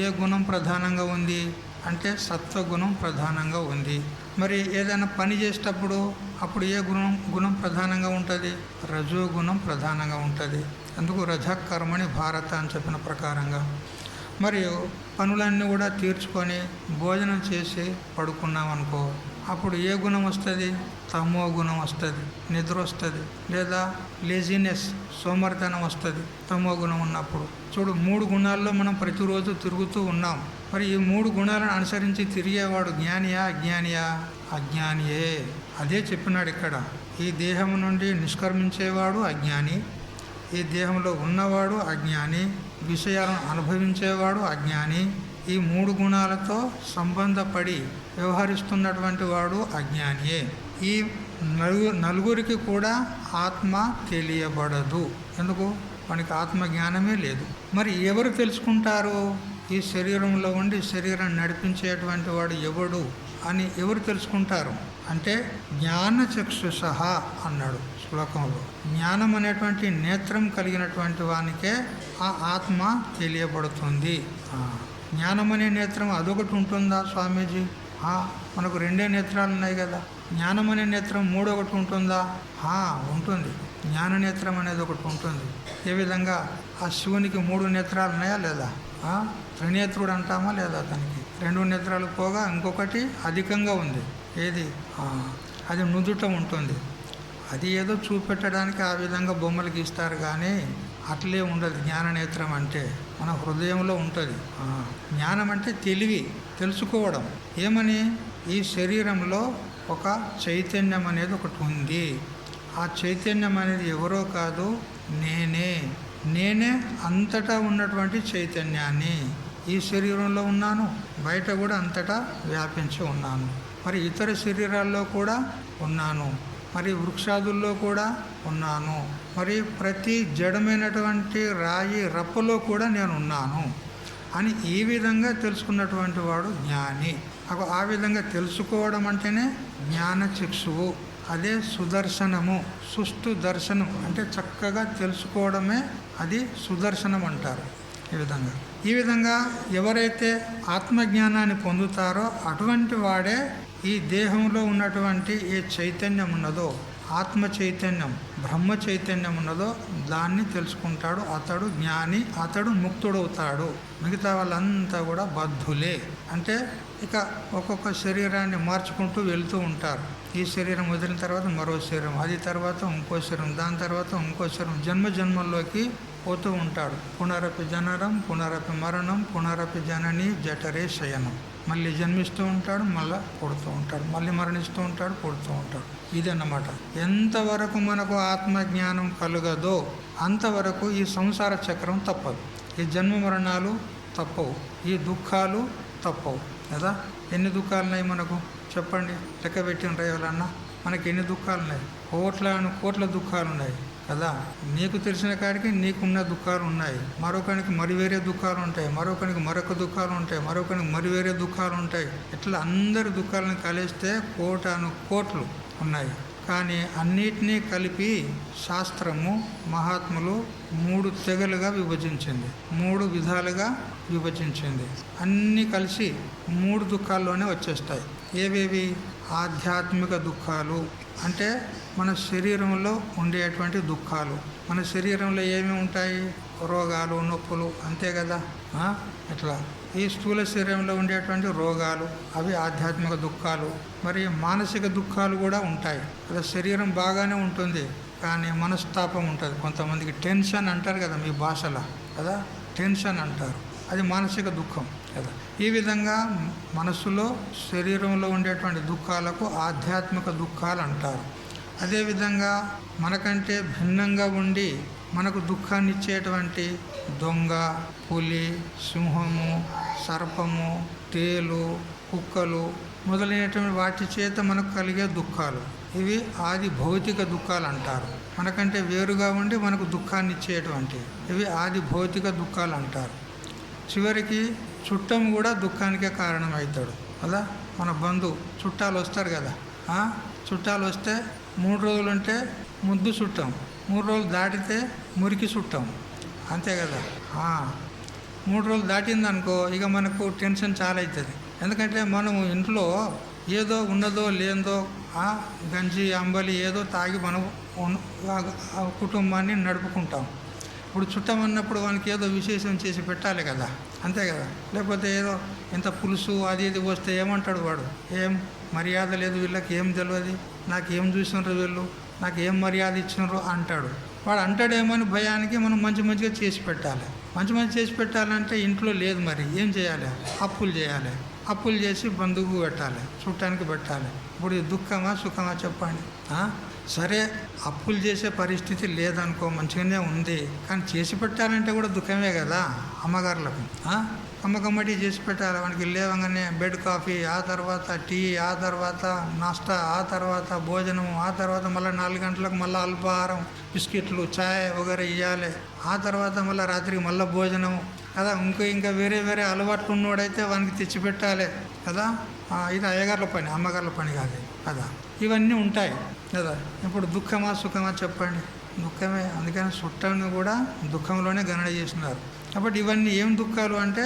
ఏ గుణం ప్రధానంగా ఉంది అంటే సత్వగుణం ప్రధానంగా ఉంది. మరి ఏదైనా పని చేసేటప్పుడు అప్పుడు ఏ గుణం ప్రధానంగా ఉంటుంది? రజోగుణం ప్రధానంగా ఉంటుంది. అందుకు రజకర్మణి భారత అని చెప్పిన ప్రకారంగా. మరియు పనులన్నీ కూడా తీర్చుకొని భోజనం చేసి పడుకున్నాం అనుకో, అప్పుడు ఏ గుణం వస్తుంది? తమో గుణం వస్తుంది, నిద్ర వస్తుంది, లేదా లేజినెస్ సోమరితనం వస్తుంది తమో గుణం ఉన్నప్పుడు. చూడు, 3 గుణాల్లో మనం ప్రతిరోజు తిరుగుతూ ఉన్నాం. మరి ఈ 3 గుణాలను అనుసరించి తిరిగేవాడు జ్ఞానియా అజ్ఞానియా? అజ్ఞానియే. అదే చెప్పినాడు ఇక్కడ. ఈ దేహం నుండి నిష్క్రమించేవాడు అజ్ఞాని, ఈ దేహంలో ఉన్నవాడు అజ్ఞాని, విషయాలను అనుభవించేవాడు అజ్ఞాని, ఈ 3 గుణాలతో సంబంధపడి వ్యవహరిస్తున్నటువంటి వాడు అజ్ఞానియే. ఈ నలుగురికి కూడా ఆత్మ తెలియబడదు. ఎందుకు? మనకి ఆత్మజ్ఞానమే లేదు. మరి ఎవరు తెలుసుకుంటారు? ఈ శరీరంలో ఉండి శరీరాన్ని నడిపించేటువంటి వాడు ఎవడు అని ఎవరు తెలుసుకుంటారు అంటే జ్ఞానచక్షుషః అన్నాడు శ్లోకంలో. జ్ఞానం అనేటువంటి నేత్రం కలిగినటువంటి వానికే ఆ ఆత్మ తెలియబడుతుంది. జ్ఞానం అనే నేత్రం అదొకటి ఉంటుందా స్వామీజీ? మనకు 2 నేత్రాలు ఉన్నాయి కదా. జ్ఞానం అనే నేత్రం 3ఒకటి ఉంటుందా? ఉంటుంది. జ్ఞాన నేత్రం అనేది ఒకటి ఉంటుంది. ఏ విధంగా ఆ శివునికి 3 నేత్రాలు ఉన్నాయా లేదా? త్రినేత్రుడు అంటామా లేదా? అతనికి 2 నేత్రాలు పోగా ఇంకొకటి అధికంగా ఉంది. ఏది? అది నుదుట ఉంటుంది. అది ఏదో చూపెట్టడానికి ఆ విధంగా బొమ్మలు గీస్తారు కానీ అట్లే ఉండదు. జ్ఞాననేత్రం అంటే మన హృదయంలో ఉంటుంది. జ్ఞానం అంటే తెలివి, తెలుసుకోవడం. ఏమని? ఈ శరీరంలో ఒక చైతన్యం అనేది ఒకటి ఉంది. ఆ చైతన్యం అనేది ఎవరో కాదు, నేనే అంతటా ఉన్నటువంటి చైతన్యాన్ని. ఈ శరీరంలో ఉన్నాను, బయట కూడా అంతటా వ్యాపించి ఉన్నాను. మరి ఇతర శరీరాల్లో కూడా ఉన్నాను, మరి వృక్షాదుల్లో కూడా ఉన్నాను, మరి ప్రతి జడమైనటువంటి రాయి రప్పలో కూడా నేను ఉన్నాను అని ఈ విధంగా తెలుసుకున్నటువంటి వాడు జ్ఞాని. ఆ విధంగా తెలుసుకోవడం అంటేనే జ్ఞానచక్షువు. అదే సుదర్శనము. సుష్టు దర్శనం అంటే చక్కగా తెలుసుకోవడమే అది సుదర్శనం అంటారు. ఈ విధంగా ఎవరైతే ఆత్మజ్ఞానాన్ని పొందుతారో అటువంటి వాడే ఈ దేహంలో ఉన్నటువంటి ఏ చైతన్యం ఉన్నదో, ఆత్మ చైతన్యం, బ్రహ్మ చైతన్యం ఉన్నదో దాన్ని తెలుసుకుంటాడు. అతడు జ్ఞాని, అతడు ముక్తుడవుతాడు. మిగతా వాళ్ళంతా కూడా బద్ధులే. అంటే ఇక ఒక్కొక్క శరీరాన్ని మార్చుకుంటూ వెళ్తూ ఉంటారు. ఈ శరీరం వదిలిన తర్వాత మరో శరీరం, అది తర్వాత ఇంకో శరీరం, దాని తర్వాత ఇంకో శరీరం, జన్మ జన్మల్లోకి పోతూ ఉంటాడు. పునరపి జననం, పునరపి మరణం, పునరపి జనని జఠరే శయనం. మళ్ళీ జన్మిస్తూ ఉంటాడు, మళ్ళీ పుడుతూ ఉంటాడు, మళ్ళీ మరణిస్తూ ఉంటాడు, పుడుతూ ఉంటాడు. ఇదన్నమాట. ఎంతవరకు మనకు ఆత్మజ్ఞానం కలుగదో అంతవరకు ఈ సంసార చక్రం తప్పదు. ఈ జన్మ మరణాలు తప్పవు, ఈ దుఃఖాలు తప్పవు కదా. ఎన్ని దుఃఖాలు ఉన్నాయి మనకు చెప్పండి, లెక్క పెట్టిన ఎవరన్నా? మనకి ఎన్ని దుఃఖాలు ఉన్నాయి? కోట్ల దుఃఖాలు ఉన్నాయి కదా. నీకు తెలిసిన కాడికి నీకున్న దుఃఖాలు ఉన్నాయి, మరొకరికి మరి వేరే దుఃఖాలు ఉంటాయి, మరొకరికి మరొక దుఃఖాలు ఉంటాయి, మరొకరికి మరి వేరే దుఃఖాలు ఉంటాయి. ఇట్లా అందరి దుఃఖాలను కలిస్తే కోట్లు ఉన్నాయి. కానీ అన్నిటినీ కలిపి శాస్త్రము, మహాత్ములు 3 తెగలుగా విభజించింది, 3 విధాలుగా విభజించింది. అన్నీ కలిసి 3 దుఃఖాల్లోనే వచ్చేస్తాయి. ఏవేవి? ఆధ్యాత్మిక దుఃఖాలు అంటే మన శరీరంలో ఉండేటువంటి దుఃఖాలు. మన శరీరంలో ఏమేమి ఉంటాయి? రోగాలు, నొప్పులు, అంతే కదా. ఇట్లా ఈ స్థూల శరీరంలో ఉండేటువంటి రోగాలు అవి ఆధ్యాత్మిక దుఃఖాలు. మరి మానసిక దుఃఖాలు కూడా ఉంటాయి కదా. శరీరం బాగానే ఉంటుంది కానీ మనస్తాపం ఉంటుంది. కొంతమందికి టెన్షన్ అంటారు కదా మీ భాషలో కదా, టెన్షన్ అంటారు. అది మానసిక దుఃఖం కదా. ఈ విధంగా మనసులో, శరీరంలో ఉండేటువంటి దుఃఖాలకు ఆధ్యాత్మిక దుఃఖాలు అంటారు. అదేవిధంగా మనకంటే భిన్నంగా ఉండి మనకు దుఃఖాన్ని ఇచ్చేటువంటి దొంగ, పులి, సింహము, సర్పము, తేలు, కుక్కలు మొదలైనటువంటి వాటి చేత మనకు కలిగే దుఃఖాలు, ఇవి ఆది భౌతిక దుఃఖాలు అంటారు. మనకంటే వేరుగా ఉండి మనకు దుఃఖాన్ని ఇచ్చేటువంటి ఇవి ఆది భౌతిక దుఃఖాలు అంటారు. చివరికి చుట్టం కూడా దుఃఖానికే కారణమవుతాడు కదా. మన చుట్టాలు వస్తారు కదా. చుట్టాలు వస్తే 3 రోజులు ఉంటే ముద్దు చుట్టాం, 3 రోజులు దాటితే మురికి చుట్టాం, అంతే కదా. 3 రోజులు దాటిందనుకో ఇక మనకు టెన్షన్ చాలా అవుతుంది. ఎందుకంటే మనం ఇంట్లో ఏదో ఉన్నదో లేదో గంజి, అంబలి ఏదో తాగి మనం కుటుంబాన్ని నడుపుకుంటాం. ఇప్పుడు చుట్టమన్నప్పుడు వానికి ఏదో విశేషం చేసి పెట్టాలి కదా, అంతే కదా. లేకపోతే ఏదో ఇంత పులుసు అది ఇది వస్తే ఏమంటాడు వాడు? ఏం మర్యాద లేదు వీళ్ళకి, ఏం తెలియదు, నాకేం చూసినారు వీళ్ళు, నాకు ఏం మర్యాద ఇచ్చినారు అంటాడు. వాడు అంటాడేమని భయానికి మనం మంచిగా చేసి పెట్టాలి. మంచి చేసి పెట్టాలంటే ఇంట్లో లేదు, మరి ఏం చేయాలి? అప్పులు చేసి బంధువుకు పెట్టాలి, చుట్టానికి పెట్టాలి. ఇప్పుడు దుఃఖమా సుఖమా చెప్పండి? సరే అప్పులు చేసే పరిస్థితి లేదనుకో, మంచిగానే ఉంది, కానీ చేసి పెట్టాలంటే కూడా దుఃఖమే కదా. అమ్మగారులకు కమ్మకమ్మటి చేసి పెట్టాలి. వానికి లేవగానే బెడ్ కాఫీ, ఆ తర్వాత టీ, ఆ తర్వాత నాస్తా, ఆ తర్వాత భోజనం, ఆ తర్వాత మళ్ళీ 4 గంటలకు మళ్ళీ అల్పాహారం, బిస్కెట్లు, ఛాయ్ వగైరా ఇవ్వాలి. ఆ తర్వాత మళ్ళీ రాత్రికి మళ్ళీ భోజనం కదా. ఇంకా వేరే అలవాట్లు ఉన్నవాడైతే వానికి తెచ్చిపెట్టాలి కదా. ఇది అయ్యగారుల పని, అమ్మగారుల పని కాదు కదా. ఇవన్నీ ఉంటాయి కదా. ఇప్పుడు దుఃఖమా సుఖమా చెప్పండి? దుఃఖమే. అందుకని చుట్టాన్ని కూడా దుఃఖంలోనే గణన చేసినారు. కాబట్టి ఇవన్నీ ఏం దుఃఖాలు అంటే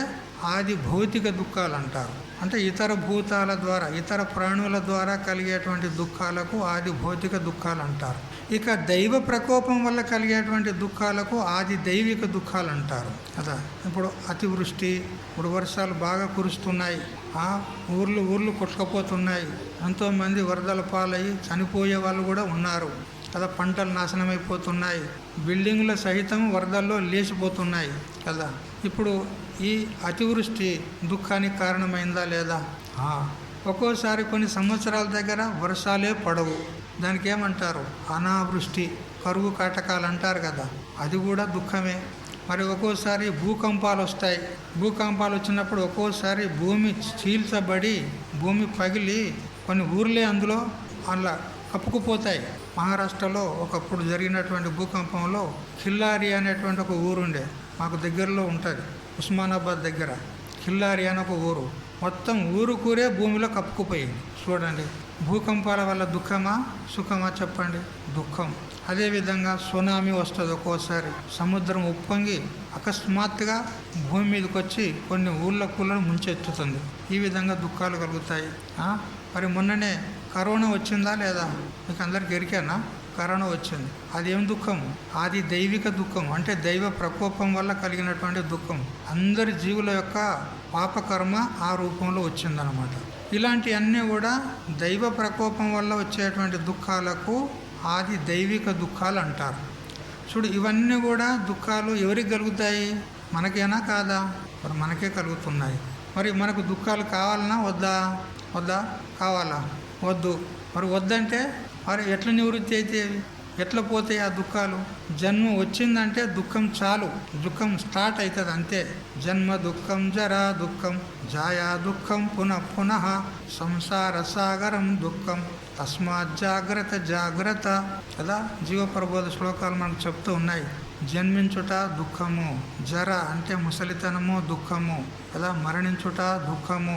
ఆది భౌతిక దుఃఖాలు అంటారు. అంటే ఇతర భూతాల ద్వారా, ఇతర ప్రాణుల ద్వారా కలిగేటువంటి దుఃఖాలకు ఆది భౌతిక దుఃఖాలు అంటారు. ఇక దైవ ప్రకోపం వల్ల కలిగేటువంటి దుఃఖాలకు ఆది దైవిక దుఃఖాలు అంటారు కదా. ఇప్పుడు అతివృష్టి, ఇప్పుడు వర్షాలు బాగా కురుస్తున్నాయి, ఊర్లు కొట్టుకుపోతున్నాయి, ఎంతోమంది వరదల పాలయ్యి చనిపోయే వాళ్ళు కూడా ఉన్నారు కదా. పంటలు నాశనమైపోతున్నాయి, బిల్డింగ్ల సహితం వరదల్లో లేచిపోతున్నాయి కదా. ఇప్పుడు ఈ అతివృష్టి దుఃఖానికి కారణమైందా లేదా? ఒక్కోసారి కొన్ని సంవత్సరాల దగ్గర వర్షాలే పడవు, దానికి ఏమంటారు? అనావృష్టి, కరువు కాటకాలు అంటారు కదా, అది కూడా దుఃఖమే. మరి ఒక్కోసారి భూకంపాలు వస్తాయి. భూకంపాలు వచ్చినప్పుడు ఒక్కోసారి భూమి చీల్చబడి, భూమి పగిలి కొన్ని ఊర్లే అందులో అలా కప్పుకుపోతాయి. మహారాష్ట్రలో ఒకప్పుడు జరిగినటువంటి భూకంపంలో కిల్లారి అనేటువంటి ఒక ఊరుండే, మాకు దగ్గరలో ఉంటుంది, ఉస్మానాబాద్ దగ్గర. కిల్లారి అని ఒక ఊరు. మొత్తం ఊరుకూరే భూమిలో కప్పుకుపోయింది. చూడండి, భూకంపాల వల్ల దుఃఖమా సుఖమా చెప్పండి? దుఃఖం. అదేవిధంగా సునామీ వస్తుంది ఒక్కోసారి, సముద్రం ఉప్పొంగి అకస్మాత్తుగా భూమి మీదకి వచ్చి కొన్ని ఊళ్ళను ముంచెత్తుతుంది. ఈ విధంగా దుఃఖాలు కలుగుతాయి. మరి మొన్ననే కరోనా వచ్చిందా లేదా? మీకు అందరికి ఎరికేనా? కరోనా వచ్చింది. అదేం దుఃఖం? అది దైవిక దుఃఖం, అంటే దైవ ప్రకోపం వల్ల కలిగినటువంటి దుఃఖం. అందరి జీవుల యొక్క పాపకర్మ ఆ రూపంలో వచ్చిందనమాట. ఇలాంటివన్నీ కూడా దైవ ప్రకోపం వల్ల వచ్చేటువంటి దుఃఖాలకు ఆది దైవిక దుఃఖాలు అంటారు. చూడు, ఇవన్నీ కూడా దుఃఖాలు ఎవరికి కలుగుతాయి? మనకేనా కాదా? మరి మనకే కలుగుతున్నాయి. మరి మనకు దుఃఖాలు కావాలన్నా వద్దా? వద్దా? కావాలా? వద్దు. మరి వద్దంటే మరి ఎట్లా నివృత్తి అయితే, ఎట్లా పోతాయి ఆ దుఃఖాలు? జన్మ వచ్చిందంటే దుఃఖం చాలు, దుఃఖం స్టార్ట్ అవుతుంది అంతే. జన్మ దుఃఖం, జరా దుఃఖం, జాయా దుఃఖం, పునః పునః సంసార సాగరం దుఃఖం, తస్మాత్ జాగ్రత్త జాగ్రత్త కదా. జీవప్రబోధ శ్లోకాలు మనకు చెప్తూ ఉన్నాయి. జన్మించుట దుఃఖము, జర అంటే ముసలితనము దుఃఖము కదా, మరణించుట దుఃఖము,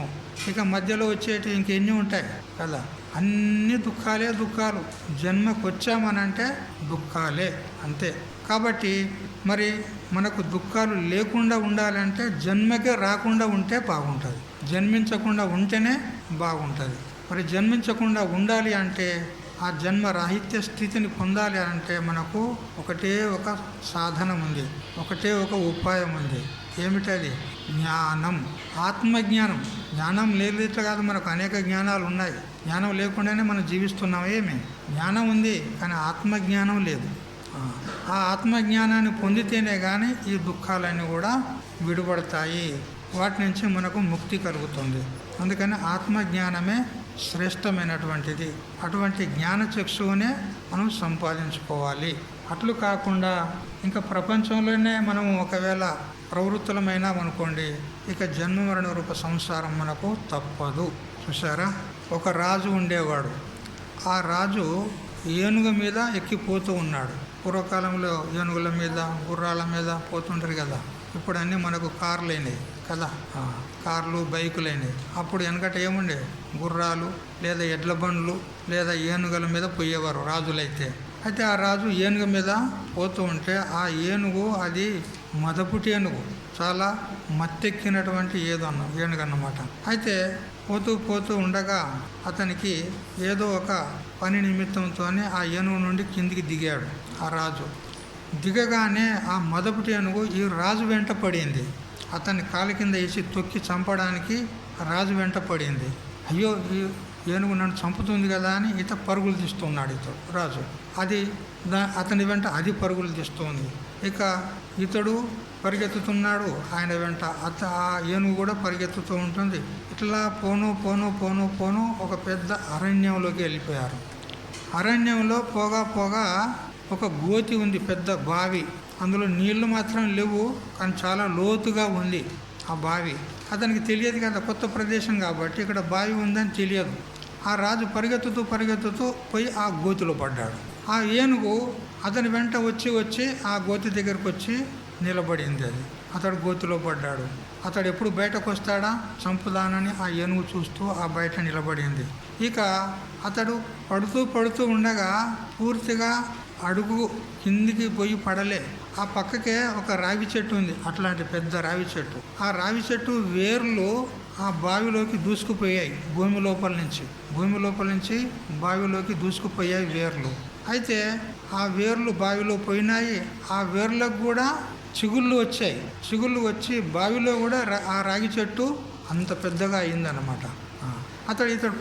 ఇక మధ్యలో వచ్చేటి ఇంకెన్ని ఉంటాయి కదా, అన్ని దుఃఖాలే దుఃఖాలు. జన్మకు వచ్చామనంటే దుఃఖాలే అంతే. కాబట్టి మరి మనకు దుఃఖాలు లేకుండా ఉండాలంటే జన్మకే రాకుండా ఉంటే బాగుంటుంది, జన్మించకుండా ఉంటేనే బాగుంటుంది. మరి జన్మించకుండా ఉండాలి అంటే, ఆ జన్మ రాహిత్య స్థితిని పొందాలి అంటే మనకు ఒకటే ఒక సాధనం ఉంది, ఒకటే ఒక ఉపాయం ఉంది. ఏమిటది? జ్ఞానం, ఆత్మజ్ఞానం. జ్ఞానం లేదుట కాదు, మనకు అనేక జ్ఞానాలు ఉన్నాయి. జ్ఞానం లేకుండానే మనం జీవిస్తున్నాం. ఏమి జ్ఞానం ఉంది కానీ ఆత్మజ్ఞానం లేదు. ఆ ఆత్మజ్ఞానాన్ని పొందితేనే కానీ ఈ దుఃఖాలన్నీ కూడా విడుపడతాయి, వాటి నుంచి మనకు ముక్తి కలుగుతుంది. అందుకని ఆత్మజ్ఞానమే శ్రేష్టమైనటువంటిది. అటువంటి జ్ఞానచక్షువునే మనం సంపాదించుకోవాలి. అట్లు కాకుండా ఇంకా ప్రపంచంలోనే మనం ఒకవేళ ప్రవృత్తులమైనామనుకోండి, ఇక జన్మ మరణ రూప సంసారం మనకు తప్పదు. చూసారా, ఒక రాజు ఉండేవాడు. ఆ రాజు ఏనుగ మీద ఎక్కిపోతూ ఉన్నాడు. పూర్వకాలంలో ఏనుగుల మీద గుర్రాల మీద పోతుంటారు కదా. ఇప్పుడు అన్నీ మనకు కార్లు అయినాయి కదా, కార్లు బైకులు అయినాయి. అప్పుడు వెనకట ఏముండే? గుర్రాలు లేదా ఎడ్ల బండ్లు లేదా ఏనుగుల మీద పోయేవారు రాజులైతే. అయితే ఆ రాజు ఏనుగు మీద పోతూ ఉంటే ఆ ఏనుగు అది మదపుటి ఏనుగు, చాలా మత్తెక్కినటువంటి ఏనుగు అన్నమాట. అయితే పోతూ పోతూ ఉండగా అతనికి ఏదో ఒక పని నిమిత్తంతో ఆ ఏనుగు నుండి కిందికి దిగాడు ఆ రాజు. దిగగానే ఆ మదపుటి ఏనుగు ఈ రాజు వెంట పడింది. అతన్ని కాలు కింద వేసి తొక్కి చంపడానికి రాజు వెంట పడింది. అయ్యో, ఈ ఏనుగు నన్ను చంపుతుంది కదా అని పరుగులు తీస్తున్నాడు రాజు. అది అతని వెంట అది పరుగులు తీస్తుంది. ఇక ఇతడు పరిగెత్తుతున్నాడు ఆయన వెంట. ఆ ఏనుగు కూడా పరిగెత్తుతూ ఉంటుంది. ఇట్లా పోను పోను పోను పోను ఒక పెద్ద అరణ్యంలోకి వెళ్ళిపోయారు. అరణ్యంలో పోగా పోగా ఒక గోతి ఉంది, పెద్ద బావి. అందులో నీళ్లు మాత్రం లేవు కానీ చాలా లోతుగా ఉంది ఆ బావి. అతనికి తెలియదు కదా, కొత్త ప్రదేశం కాబట్టి ఇక్కడ బావి ఉందని తెలియదు. ఆ రాజు పరిగెత్తుతూ పరిగెత్తుతూ పోయి ఆ గోతిలో పడ్డాడు. ఆ ఏనుగు అతని వెంట వచ్చి ఆ గోతి దగ్గరకు వచ్చి నిలబడింది. అతడు గోతిలో పడ్డాడు. అతడు ఎప్పుడు బయటకు వస్తాడా చంపుదానని ఆ ఏనుగు చూస్తూ ఆ బయట నిలబడింది. ఇక అతడు పడుతూ ఉండగా పూర్తిగా అడుగు కిందికి పోయి పడలే. ఆ పక్కకే ఒక రావి చెట్టు ఉంది, అట్లాంటి పెద్ద రావి చెట్టు. ఆ రావి చెట్టు వేర్లు ఆ బావిలోకి దూసుకుపోయాయి. భూమి లోపల నుంచి బావిలోకి దూసుకుపోయాయి వేర్లు. అయితే ఆ వేర్లు బావిలో పోయినాయి. ఆ వేర్లకు కూడా చిగుళ్ళు వచ్చాయి. చిగుళ్ళు వచ్చి బావిలో కూడా ఆ రాగి చెట్టు అంత పెద్దగా అయిందన్నమాట. ఇతడు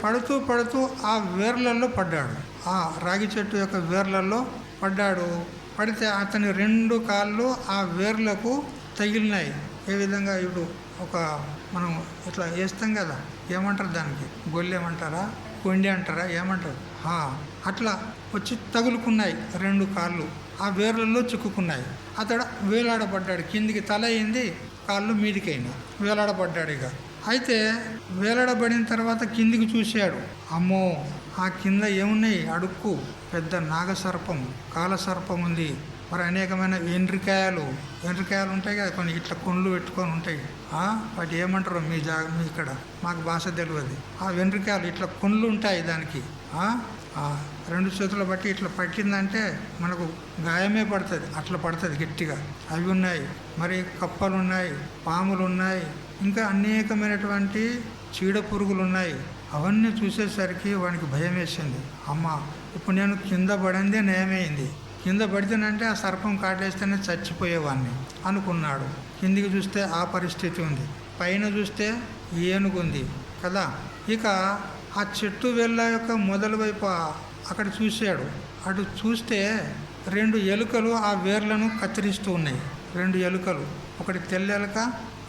పడుతూ ఆ వేర్లలో పడ్డాడు. ఆ రాగి చెట్టు యొక్క వేర్లలో పడ్డాడు. పడితే అతని 2 కాళ్ళు ఆ వేర్లకు తగిలినాయి. ఏ విధంగా? ఇప్పుడు ఒక మనం ఇట్లా వేస్తాం కదా, ఏమంటారు దానికి? గొల్లెమంటారా, కొండి అంటారా, ఏమంటారు? అట్లా వచ్చి తగులుకున్నాయి 2 కాళ్ళు, ఆ వేర్లలో చిక్కుకున్నాయి. అతడు వేలాడబడ్డాడు. కిందికి తల అయింది, కాళ్ళు మీదికైనా వేలాడబడ్డాడు. ఇక అయితే వేలాడబడిన తర్వాత కిందికి చూశాడు. అమ్మో, ఆ కింద ఏమున్నాయి? అడుక్కు పెద్ద నాగసర్పం, కాలసర్పం ఉంది. మరి అనేకమైన వెంట్రికాయలు ఉంటాయి కదా, కొన్ని ఇట్లా కొండ్లు పెట్టుకొని ఉంటాయి. వాటి ఏమంటారు మీ ఇక్కడ మాకు భాష తెలియదు. ఆ వెంట్రికాయలు ఇట్లా కొండ్లు ఉంటాయి దానికి. రెండు చేతులు బట్టి ఇట్లా పట్టిందంటే మనకు గాయమే పడుతుంది, అట్లా పడుతుంది గట్టిగా. అవి ఉన్నాయి. మరి కప్పలు ఉన్నాయి, పాములు ఉన్నాయి, ఇంకా అనేకమైనటువంటి చీడ పురుగులు ఉన్నాయి. అవన్నీ చూసేసరికి వానికి భయం వేసింది. అమ్మ, ఇప్పుడు నేను కింద పడిందే నయమైంది, కింద పడితేనంటే ఆ సర్పం కాటేస్తేనే చచ్చిపోయేవాడిని అనుకున్నాడు. కిందికి చూస్తే ఆ పరిస్థితి ఉంది, పైన చూస్తే ఏనుగుంది కదా. ఇక ఆ చెట్టు వేళ్ళ యొక్క మొదలు వైపు అక్కడ చూశాడు. అటు చూస్తే 2 ఎలుకలు ఆ వేర్లను కత్తిరిస్తూ ఉన్నాయి. 2 ఎలుకలు, ఒకటి తెల్ల ఎలుక,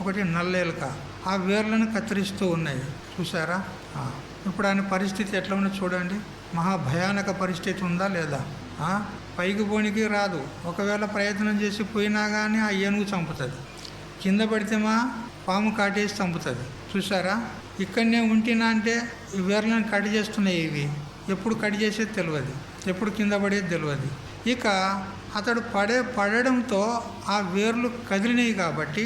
ఒకటి నల్ల ఎలుక, ఆ వేర్లను కత్తిరిస్తూ ఉన్నాయి. చూసారా? ఇప్పుడు ఆయన పరిస్థితి ఎట్లా ఉందో చూడండి. మహాభయానక పరిస్థితి ఉందా లేదా? పైకి పోనికి రాదు. ఒకవేళ ప్రయత్నం చేసి పోయినా కానీ ఆ ఏనుగు చంపుతుంది. కింద పడితేమా పాము కాటేసి చంపుతుంది. చూసారా? ఇక్కడనే ఉంటినా అంటే ఈ వేర్లను కట్ చేస్తున్నాయి. ఇవి ఎప్పుడు కట్ చేసేది తెలియదు, ఎప్పుడు కింద పడేది తెలియదు. ఇక అతడు పడడంతో ఆ వేర్లు కదిలినాయి కాబట్టి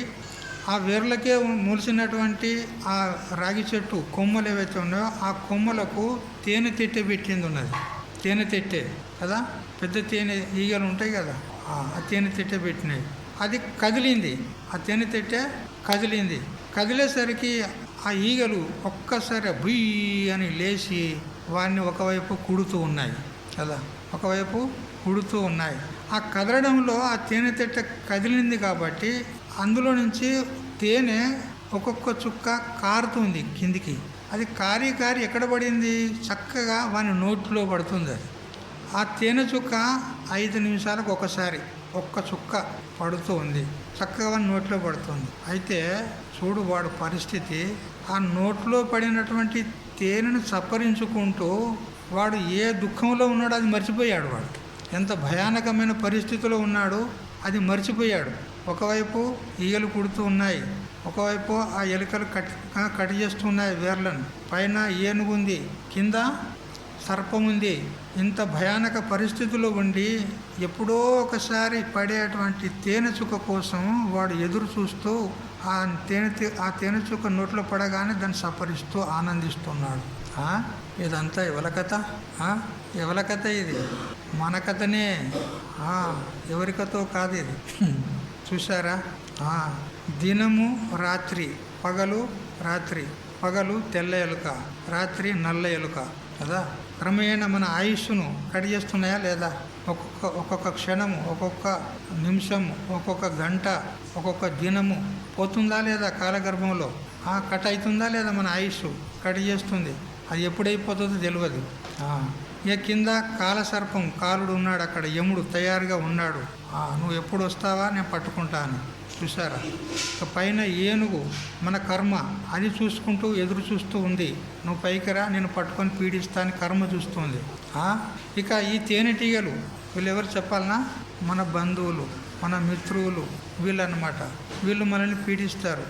ఆ వేర్లకే మూల్చినటువంటి ఆ రాగి చెట్టు కొమ్మలు ఏవైతే ఉన్నాయో ఆ కొమ్మలకు తేనె తెట్టె పెట్టింది ఉన్నది. తేనె తెట్టె కదా, పెద్ద తేనె ఈగలు ఉంటాయి కదా, ఆ తేనె తెట్టె పెట్టినాయి. అది కదిలింది, ఆ తేనె తెట్టె కదిలింది. కదిలేసరికి ఆ ఈగలు ఒక్కసారి బుయ్యి అని లేచి వాడిని ఒకవైపు కుడుతూ ఉన్నాయి కదా, ఒకవైపు కుడుతూ ఉన్నాయి. ఆ కదలడంలో ఆ తేనె తెట్టె కదిలింది కాబట్టి అందులో నుంచి తేనె ఒక్కొక్క చుక్క కారుతుంది కిందికి. అది కారి ఎక్కడ పడింది? చక్కగా వాని నోట్లో పడుతుంది. అది ఆ తేనె చుక్క 5 నిమిషాలకు ఒకసారి ఒక్క చుక్క పడుతూ ఉంది, చక్కగా వాని నోట్లో పడుతుంది. అయితే చూడు వాడు పరిస్థితి. ఆ నోట్లో పడినటువంటి తేనెను చప్పరించుకుంటూ వాడు ఏ దుఃఖంలో ఉన్నాడో అది మర్చిపోయాడు. వాడు ఎంత భయానకమైన పరిస్థితిలో ఉన్నాడు అది మర్చిపోయాడు. ఒకవైపు ఈగలు కుడుతూ ఉన్నాయి, ఒకవైపు ఆ ఎలుకలు కట్ చేస్తున్నాయి వేర్లను, పైన ఏనుగుంది, కింద సర్పం ఉంది. ఇంత భయానక పరిస్థితుల్లో ఉండి ఎప్పుడో ఒకసారి పడేటువంటి తేనె చుక్క కోసం వాడు ఎదురు చూస్తూ ఆ తేనె చుక్క నోట్లో పడగానే దాన్ని సపరిస్తూ ఆనందిస్తున్నాడు. ఇదంతా ఎవల కథ? ఎవల కథ ఇది? మన కథనే, ఎవరి కథో కాదు ఇది. చూసారా? దినము రాత్రి, పగలు రాత్రి, పగలు తెల్ల ఎలుక, రాత్రి నల్ల ఎలుక కదా. క్రమేణా మన ఆయుష్ను కట్ చేస్తున్నాయా లేదా? ఒక్కొక్క క్షణము, ఒక్కొక్క నిమిషము, ఒక్కొక్క గంట, ఒక్కొక్క దినము పోతుందా లేదా కాలగర్భంలో? కట్ అవుతుందా లేదా? మన ఆయుష్ కట్ చేస్తుంది. అది ఎప్పుడైపోతుందో తెలియదు. ఇక కింద కాలసర్పం, కాలుడు ఉన్నాడు అక్కడ, యముడు తయారుగా ఉన్నాడు. నువ్వు ఎప్పుడు వస్తావా, నేను పట్టుకుంటాను. చూసారా? ఇక పైన ఏనుగు మన కర్మ, అది చూసుకుంటూ ఎదురు చూస్తూ ఉంది. నువ్వు పైకి రా, నేను పట్టుకొని పీడిస్తాను కర్మ చూస్తుంది. ఇక ఈ తేనెటీగలు వీళ్ళు ఎవరు చెప్పాలన్నా? మన బంధువులు, మన మిత్రులు వీళ్ళన్నమాట. వీళ్ళు మనల్ని పీడిస్తారు.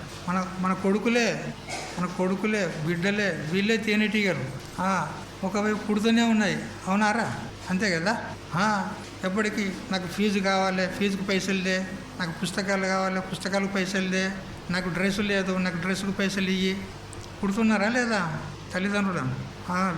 మన కొడుకులే బిడ్డలే, వీళ్ళే తేనెటీగలు. ఒకవైపు పుడుతూనే ఉన్నాయి. అవునారా? అంతే కదా. ఎప్పటికీ నాకు ఫీజు కావాలి, ఫీజుకు పైసలు లే, నాకు పుస్తకాలు కావాలి, పుస్తకాలకు పైసలు లే, నాకు డ్రెస్సు లేదు, నాకు డ్రెస్సుకు పైసలు ఇయ్యి. పుడుతున్నారా లేదా తల్లిదండ్రులను?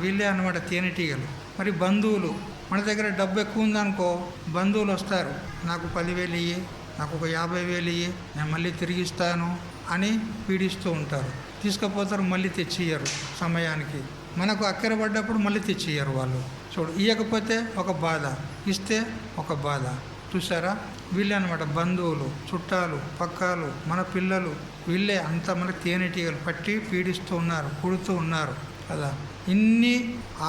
వీళ్ళే అన్నమాట తేనెటీగలు. మరి బంధువులు, మన దగ్గర డబ్బు ఎక్కువ ఉందనుకో, బంధువులు వస్తారు, నాకు 10,000 ఇయ్యి, నాకు ఒక 50,000 ఇయ్యి, నేను మళ్ళీ తిరిగిస్తాను అని పీడిస్తూ ఉంటారు. తీసుకుపోతారు, మళ్ళీ తెచ్చియ్యరు సమయానికి. మనకు అక్కర పడ్డప్పుడు మళ్ళీ తెచ్చియ్యరు వాళ్ళు. చూడు, ఇవ్వకపోతే ఒక బాధ, ఇస్తే ఒక బాధ. చూసారా? వీళ్ళే అనమాట బంధువులు, చుట్టాలు, పక్కాలు, మన పిల్లలు, వీళ్ళే అంతా మన తేనెటీగలు పట్టి పీడిస్తూ ఉన్నారు, పుడుతూ ఉన్నారు కదా. ఇన్ని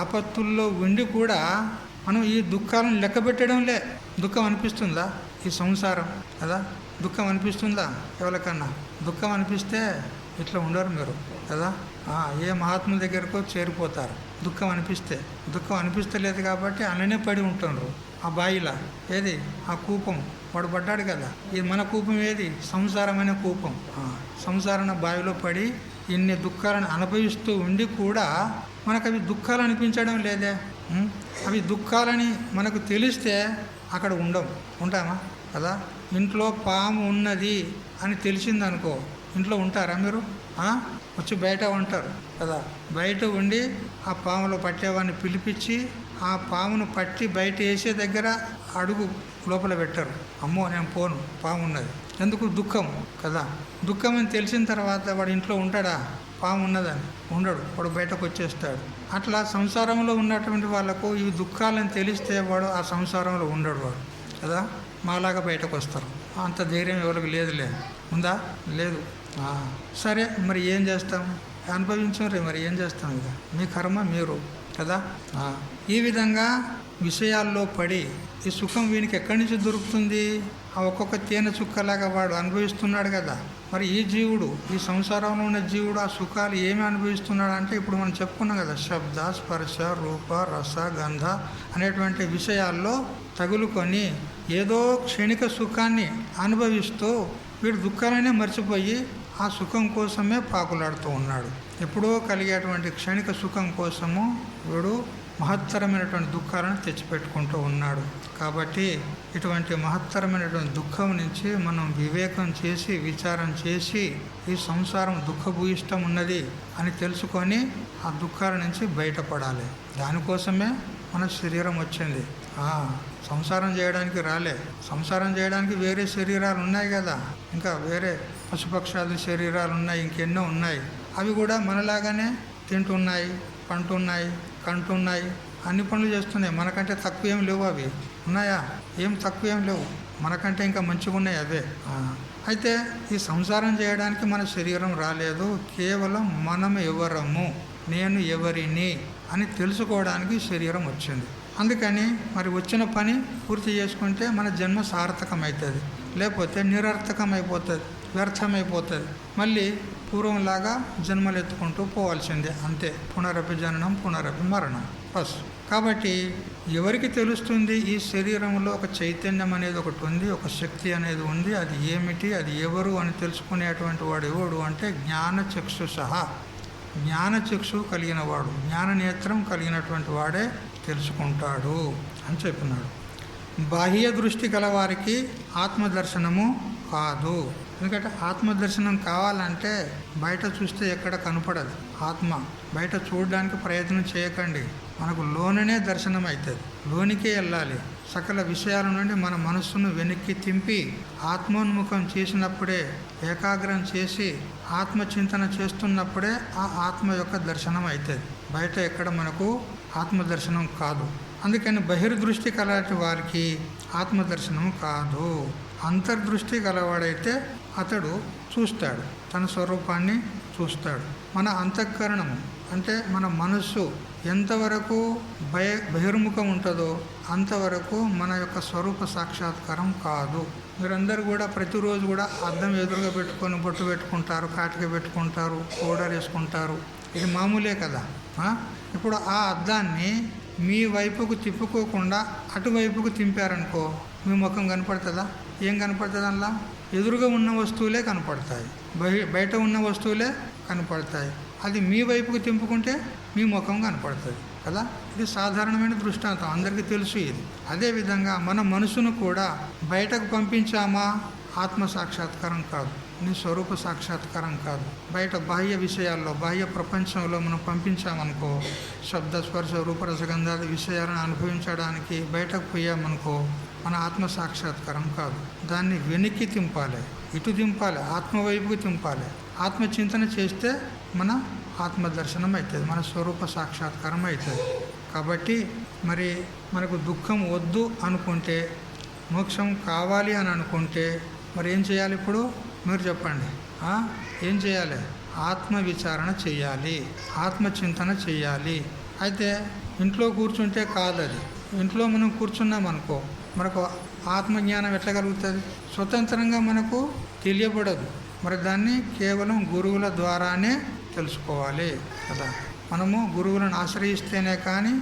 ఆపత్తుల్లో ఉండి కూడా మనం ఈ దుఃఖాలను లెక్క పెట్టడంలే. దుఃఖం అనిపిస్తుందా ఈ సంసారం కదా? దుఃఖం అనిపిస్తుందా ఎవరికన్నా? దుఃఖం అనిపిస్తే ఇట్లా ఉండరు మీరు కదా. ఏ మహాత్ముల దగ్గరకో చేరిపోతారు దుఃఖం అనిపిస్తే. దుఃఖం అనిపిస్తలేదు కాబట్టి అలానే పడి ఉంటున్నారు ఆ బాయిలా. ఏది ఆ కూపం, వాడు పడ్డాడు కదా. ఇది మన కూపం ఏది? సంసారమైన కూపం. సంసారణ బావిలో పడి ఇన్ని దుఃఖాలను అనుభవిస్తూ ఉండి కూడా మనకు అవి దుఃఖాలు అనిపించడం లేదే. అవి దుఃఖాలని మనకు తెలిస్తే అక్కడ ఉంటామా కదా. ఇంట్లో పాము ఉన్నది అని తెలిసిందనుకో ఇంట్లో ఉంటారా మీరు? వచ్చి బయట ఉంటారు కదా. బయట ఉండి ఆ పాములో పట్టేవాడిని పిలిపించి ఆ పామును పట్టి బయట వేసే దగ్గర అడుగు లోపల పెట్టరు. అమ్మో నేను పోను, పాము ఉన్నది. ఎందుకు? దుఃఖం కదా. దుఃఖం అని తెలిసిన తర్వాత వాడు ఇంట్లో ఉంటాడా? పాము ఉన్నదని ఉండడు, వాడు బయటకు వచ్చేస్తాడు. అట్లా సంసారంలో ఉన్నటువంటి వాళ్ళకు ఈ దుఃఖాలను తెలిస్తే వాడు ఆ సంసారంలో ఉండడు వాడు కదా. మాలాగా బయటకు వస్తారు. అంత ధైర్యం ఎవరికి లేదులే. ఉందా? లేదు. సరే మరి ఏం చేస్తాం? అనుభవించరే, మరి ఏం చేస్తాం? ఇక మీ కర్మ మీరు కదా. ఈ విధంగా విషయాల్లో పడి ఈ సుఖం వీనికి ఎక్కడి నుంచి దొరుకుతుంది? ఆ ఒక్కొక్క తేనె చుక్కలాగా వాడు అనుభవిస్తున్నాడు కదా. మరి ఈ జీవుడు, ఈ సంసారంలో ఉన్న జీవుడు ఆ సుఖాలు ఏమి అనుభవిస్తున్నాడు అంటే ఇప్పుడు మనం చెప్పుకున్నాం కదా, శబ్ద, స్పర్శ, రూప, రస, గంధ అనేటువంటి విషయాల్లో తగులుకొని ఏదో క్షణిక సుఖాన్ని అనుభవిస్తూ వీడు దుఃఖాలనే మర్చిపోయి ఆ సుఖం కోసమే పాకులాడుతూ ఉన్నాడు. ఎప్పుడో కలిగేటువంటి క్షణిక సుఖం కోసము వీడు మహత్తరమైనటువంటి దుఃఖాలను తెచ్చిపెట్టుకుంటూ ఉన్నాడు. కాబట్టి ఇటువంటి మహత్తరమైనటువంటి దుఃఖం నుంచి మనం వివేకం చేసి విచారం చేసి ఈ సంసారం దుఃఖభూయిష్టం ఉన్నది అని తెలుసుకొని ఆ దుఃఖాల నుంచి బయటపడాలి. దానికోసమే మన శరీరం వచ్చింది. సంసారం చేయడానికి రాలే. సంసారం చేయడానికి వేరే శరీరాలు ఉన్నాయి కదా, ఇంకా వేరే పశుపక్షాది శరీరాలు ఉన్నాయి, ఇంకెన్నో ఉన్నాయి. అవి కూడా మనలాగానే తింటున్నాయి, పంటున్నాయి, కంటున్నాయి, అన్ని పనులు చేస్తున్నాయి. మనకంటే తక్కువ ఏం లేవు. అవి ఉన్నాయా? ఏం తక్కువ ఏం లేవు, మనకంటే ఇంకా మంచిగా ఉన్నాయి అవే. అయితే ఈ సంసారం చేయడానికి మన శరీరం రాలేదు. కేవలం మనం ఎవరము, నేను ఎవరిని అని తెలుసుకోవడానికి శరీరం వచ్చింది. అందుకని మరి వచ్చిన పని పూర్తి చేసుకుంటే మన జన్మ సార్థకమవుతుంది, లేకపోతే నిరర్థకం అయిపోతుంది, వ్యర్థమైపోతుంది. మళ్ళీ పూర్వంలాగా జన్మలు ఎత్తుకుంటూ పోవాల్సిందే, అంతే. పునరపి జననం పునరపి మరణం బస్. కాబట్టి ఎవరికి తెలుస్తుంది ఈ శరీరంలో ఒక చైతన్యం అనేది ఒకటి ఉంది, ఒక శక్తి అనేది ఉంది, అది ఏమిటి, అది ఎవరు అని తెలుసుకునేటువంటి వాడు ఎవడు అంటే జ్ఞానచక్షు సహా, జ్ఞానచక్షు కలిగిన వాడు, జ్ఞాననేత్రం కలిగినటువంటి వాడే తెలుసుకుంటాడు అని చెప్పినాడు. బాహ్య దృష్టి గలవారికి ఆత్మదర్శనము కాదు. ఎందుకంటే ఆత్మదర్శనం కావాలంటే బయట చూస్తే ఎక్కడ కనపడదు ఆత్మ. బయట చూడడానికి ప్రయత్నం చేయకండి, మనకు లోననే దర్శనం అవుతుంది. లోనికే వెళ్ళాలి. సకల విషయాల నుండి మన మనస్సును వెనక్కి తింపి ఆత్మోన్ముఖం చేసినప్పుడే, ఏకాగ్రం చేసి ఆత్మచింతన చేస్తున్నప్పుడే ఆ ఆత్మ యొక్క దర్శనం అవుతుంది. బయట ఎక్కడ మనకు ఆత్మదర్శనం కాదు. అందుకని బహిర్దృష్టి కలటి వారికి ఆత్మదర్శనం కాదు. అంతర్దృష్టి గలవాడైతే అతడు చూస్తాడు, తన స్వరూపాన్ని చూస్తాడు. మన అంతఃకరణము అంటే మన మనస్సు ఎంతవరకు బహిర్ముఖం ఉంటుందో అంతవరకు మన యొక్క స్వరూప సాక్షాత్కారం కాదు. మీరందరూ కూడా ప్రతిరోజు కూడా అద్దం ఎదురుగా పెట్టుకొని బొట్టు పెట్టుకుంటారు, కాటిక పెట్టుకుంటారు, పౌడర్ వేసుకుంటారు. ఇది మామూలే కదా. ఇప్పుడు ఆ అద్దాన్ని మీ వైపుకు తిప్పుకోకుండా అటువైపుకు తింపారనుకో, మీ ముఖం కనపడుతుందా? ఏం కనపడుతుంది? అందులో ఎదురుగా ఉన్న వస్తువులే కనపడతాయి, బయట ఉన్న వస్తువులే కనపడతాయి. అది మీ వైపుకు తింపుకుంటే మీ ముఖం కనపడుతుంది కదా. ఇది సాధారణమైన దృష్టాంతం, అందరికీ తెలుసు ఇది. అదేవిధంగా మన మనసును కూడా బయటకు పంపించామా ఆత్మ సాక్షాత్కారం కాదు, నీ స్వరూప సాక్షాత్కారం కాదు. బయట బాహ్య విషయాల్లో, బాహ్య ప్రపంచంలో మనం పంపించామనుకో, శబ్ద, స్పర్శ, రూపరసగంధాది విషయాలను అనుభవించడానికి బయటకు పోయామనుకో, మన ఆత్మ సాక్షాత్కారం కాదు. దాన్ని వెనక్కి తింపాలి, ఇటు తింపాలి, ఆత్మవైపుకి తింపాలి. ఆత్మచింతన చేస్తే మన ఆత్మదర్శనం అవుతుంది, మన స్వరూప సాక్షాత్కారం అవుతుంది. కాబట్టి మరి మనకు దుఃఖం వద్దు అనుకుంటే, మోక్షం కావాలి అని అనుకుంటే మరి ఏం చేయాలి? ఇప్పుడు మీరు చెప్పండి, ఏం చేయాలి? ఆత్మ విచారణ చేయాలి, ఆత్మచింతన చేయాలి. అయితే ఇంట్లో కూర్చుంటే కాదు. అది ఇంట్లో మనం కూర్చున్నామనుకో మనకు ఆత్మజ్ఞానం ఎట్లా కలుగుతుంది? స్వతంత్రంగా మనకు తెలియబడదు. మరి దాన్ని కేవలం గురువుల ద్వారానే తెలుసుకోవాలి కదా. మనము గురువులను ఆశ్రయిస్తేనే కానీ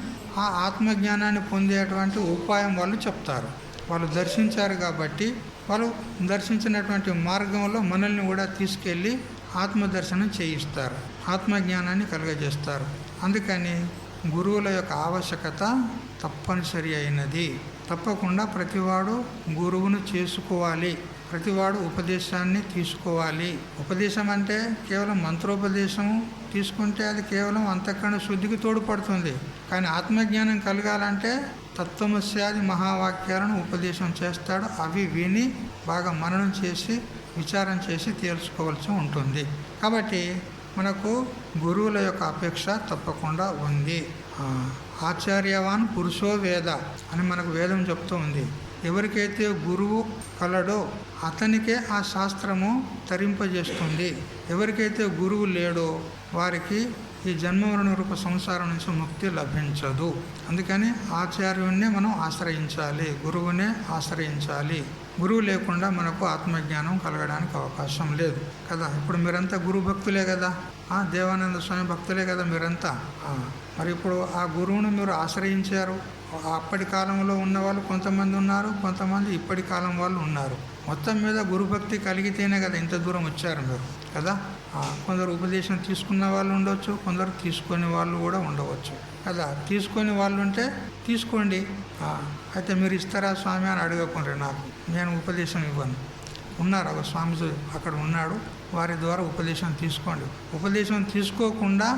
ఆ ఆత్మజ్ఞానాన్ని పొందేటువంటి ఉపాయం వాళ్ళు చెప్తారు. వాళ్ళు దర్శించారు కాబట్టి వాళ్ళు దర్శించినటువంటి మార్గంలో మనల్ని కూడా తీసుకెళ్ళి ఆత్మదర్శనం చేయిస్తారు, ఆత్మజ్ఞానాన్ని కలుగజేస్తారు. అందుకని గురువుల యొక్క ఆవశ్యకత తప్పనిసరి అయినది. తప్పకుండా ప్రతివాడు గురువును చేసుకోవాలి, ప్రతివాడు ఉపదేశాన్ని తీసుకోవాలి. ఉపదేశం అంటే కేవలం మంత్రోపదేశము తీసుకుంటే అది కేవలం అంతఃకరణ శుద్ధికి తోడ్పడుతుంది. కానీ ఆత్మజ్ఞానం కలగాలంటే తత్వమస్యాది మహావాక్యాలను ఉపదేశం చేస్తాడు. అవి విని బాగా మననం చేసి విచారం చేసి తెలుసుకోవాల్సి ఉంటుంది. కాబట్టి మనకు గురువుల యొక్క అపేక్ష తప్పకుండా ఉంది. ఆచార్యవాన్ పురుషో వేద అని మనకు వేదం చెప్తూ ఉంది. ఎవరికైతే గురువు కలడో అతనికే ఆ శాస్త్రము తరింపజేస్తుంది. ఎవరికైతే గురువు లేడో వారికి ఈ జన్మమరణ రూప సంసారం నుంచి ముక్తి లభించదు. అందుకని ఆచార్యున్నే మనం ఆశ్రయించాలి, గురువునే ఆశ్రయించాలి. గురువు లేకుండా మనకు ఆత్మజ్ఞానం కలగడానికి అవకాశం లేదు కదా. ఇప్పుడు మీరంతా గురు భక్తులే కదా, దేవానంద స్వామి భక్తులే కదా మీరంతా. మరి ఇప్పుడు ఆ గురువును మీరు ఆశ్రయించారు. అప్పటి కాలంలో ఉన్నవాళ్ళు కొంతమంది ఉన్నారు, కొంతమంది ఇప్పటి కాలం వాళ్ళు ఉన్నారు. మొత్తం మీద గురుభక్తి కలిగితేనే కదా ఇంత దూరం వచ్చారు మీరు కదా. కొందరు ఉపదేశం తీసుకున్న వాళ్ళు ఉండవచ్చు, కొందరు తీసుకునే వాళ్ళు కూడా ఉండవచ్చు కదా. తీసుకునే వాళ్ళు ఉంటే తీసుకోండి. అయితే మీరు ఇస్తారా స్వామి అని అడగకుండా నాకు, నేను ఉపదేశం ఇవ్వను. ఉన్నారు ఒక స్వామి అక్కడ ఉన్నాడు, వారి ద్వారా ఉపదేశం తీసుకోండి. ఉపదేశం తీసుకోకుండా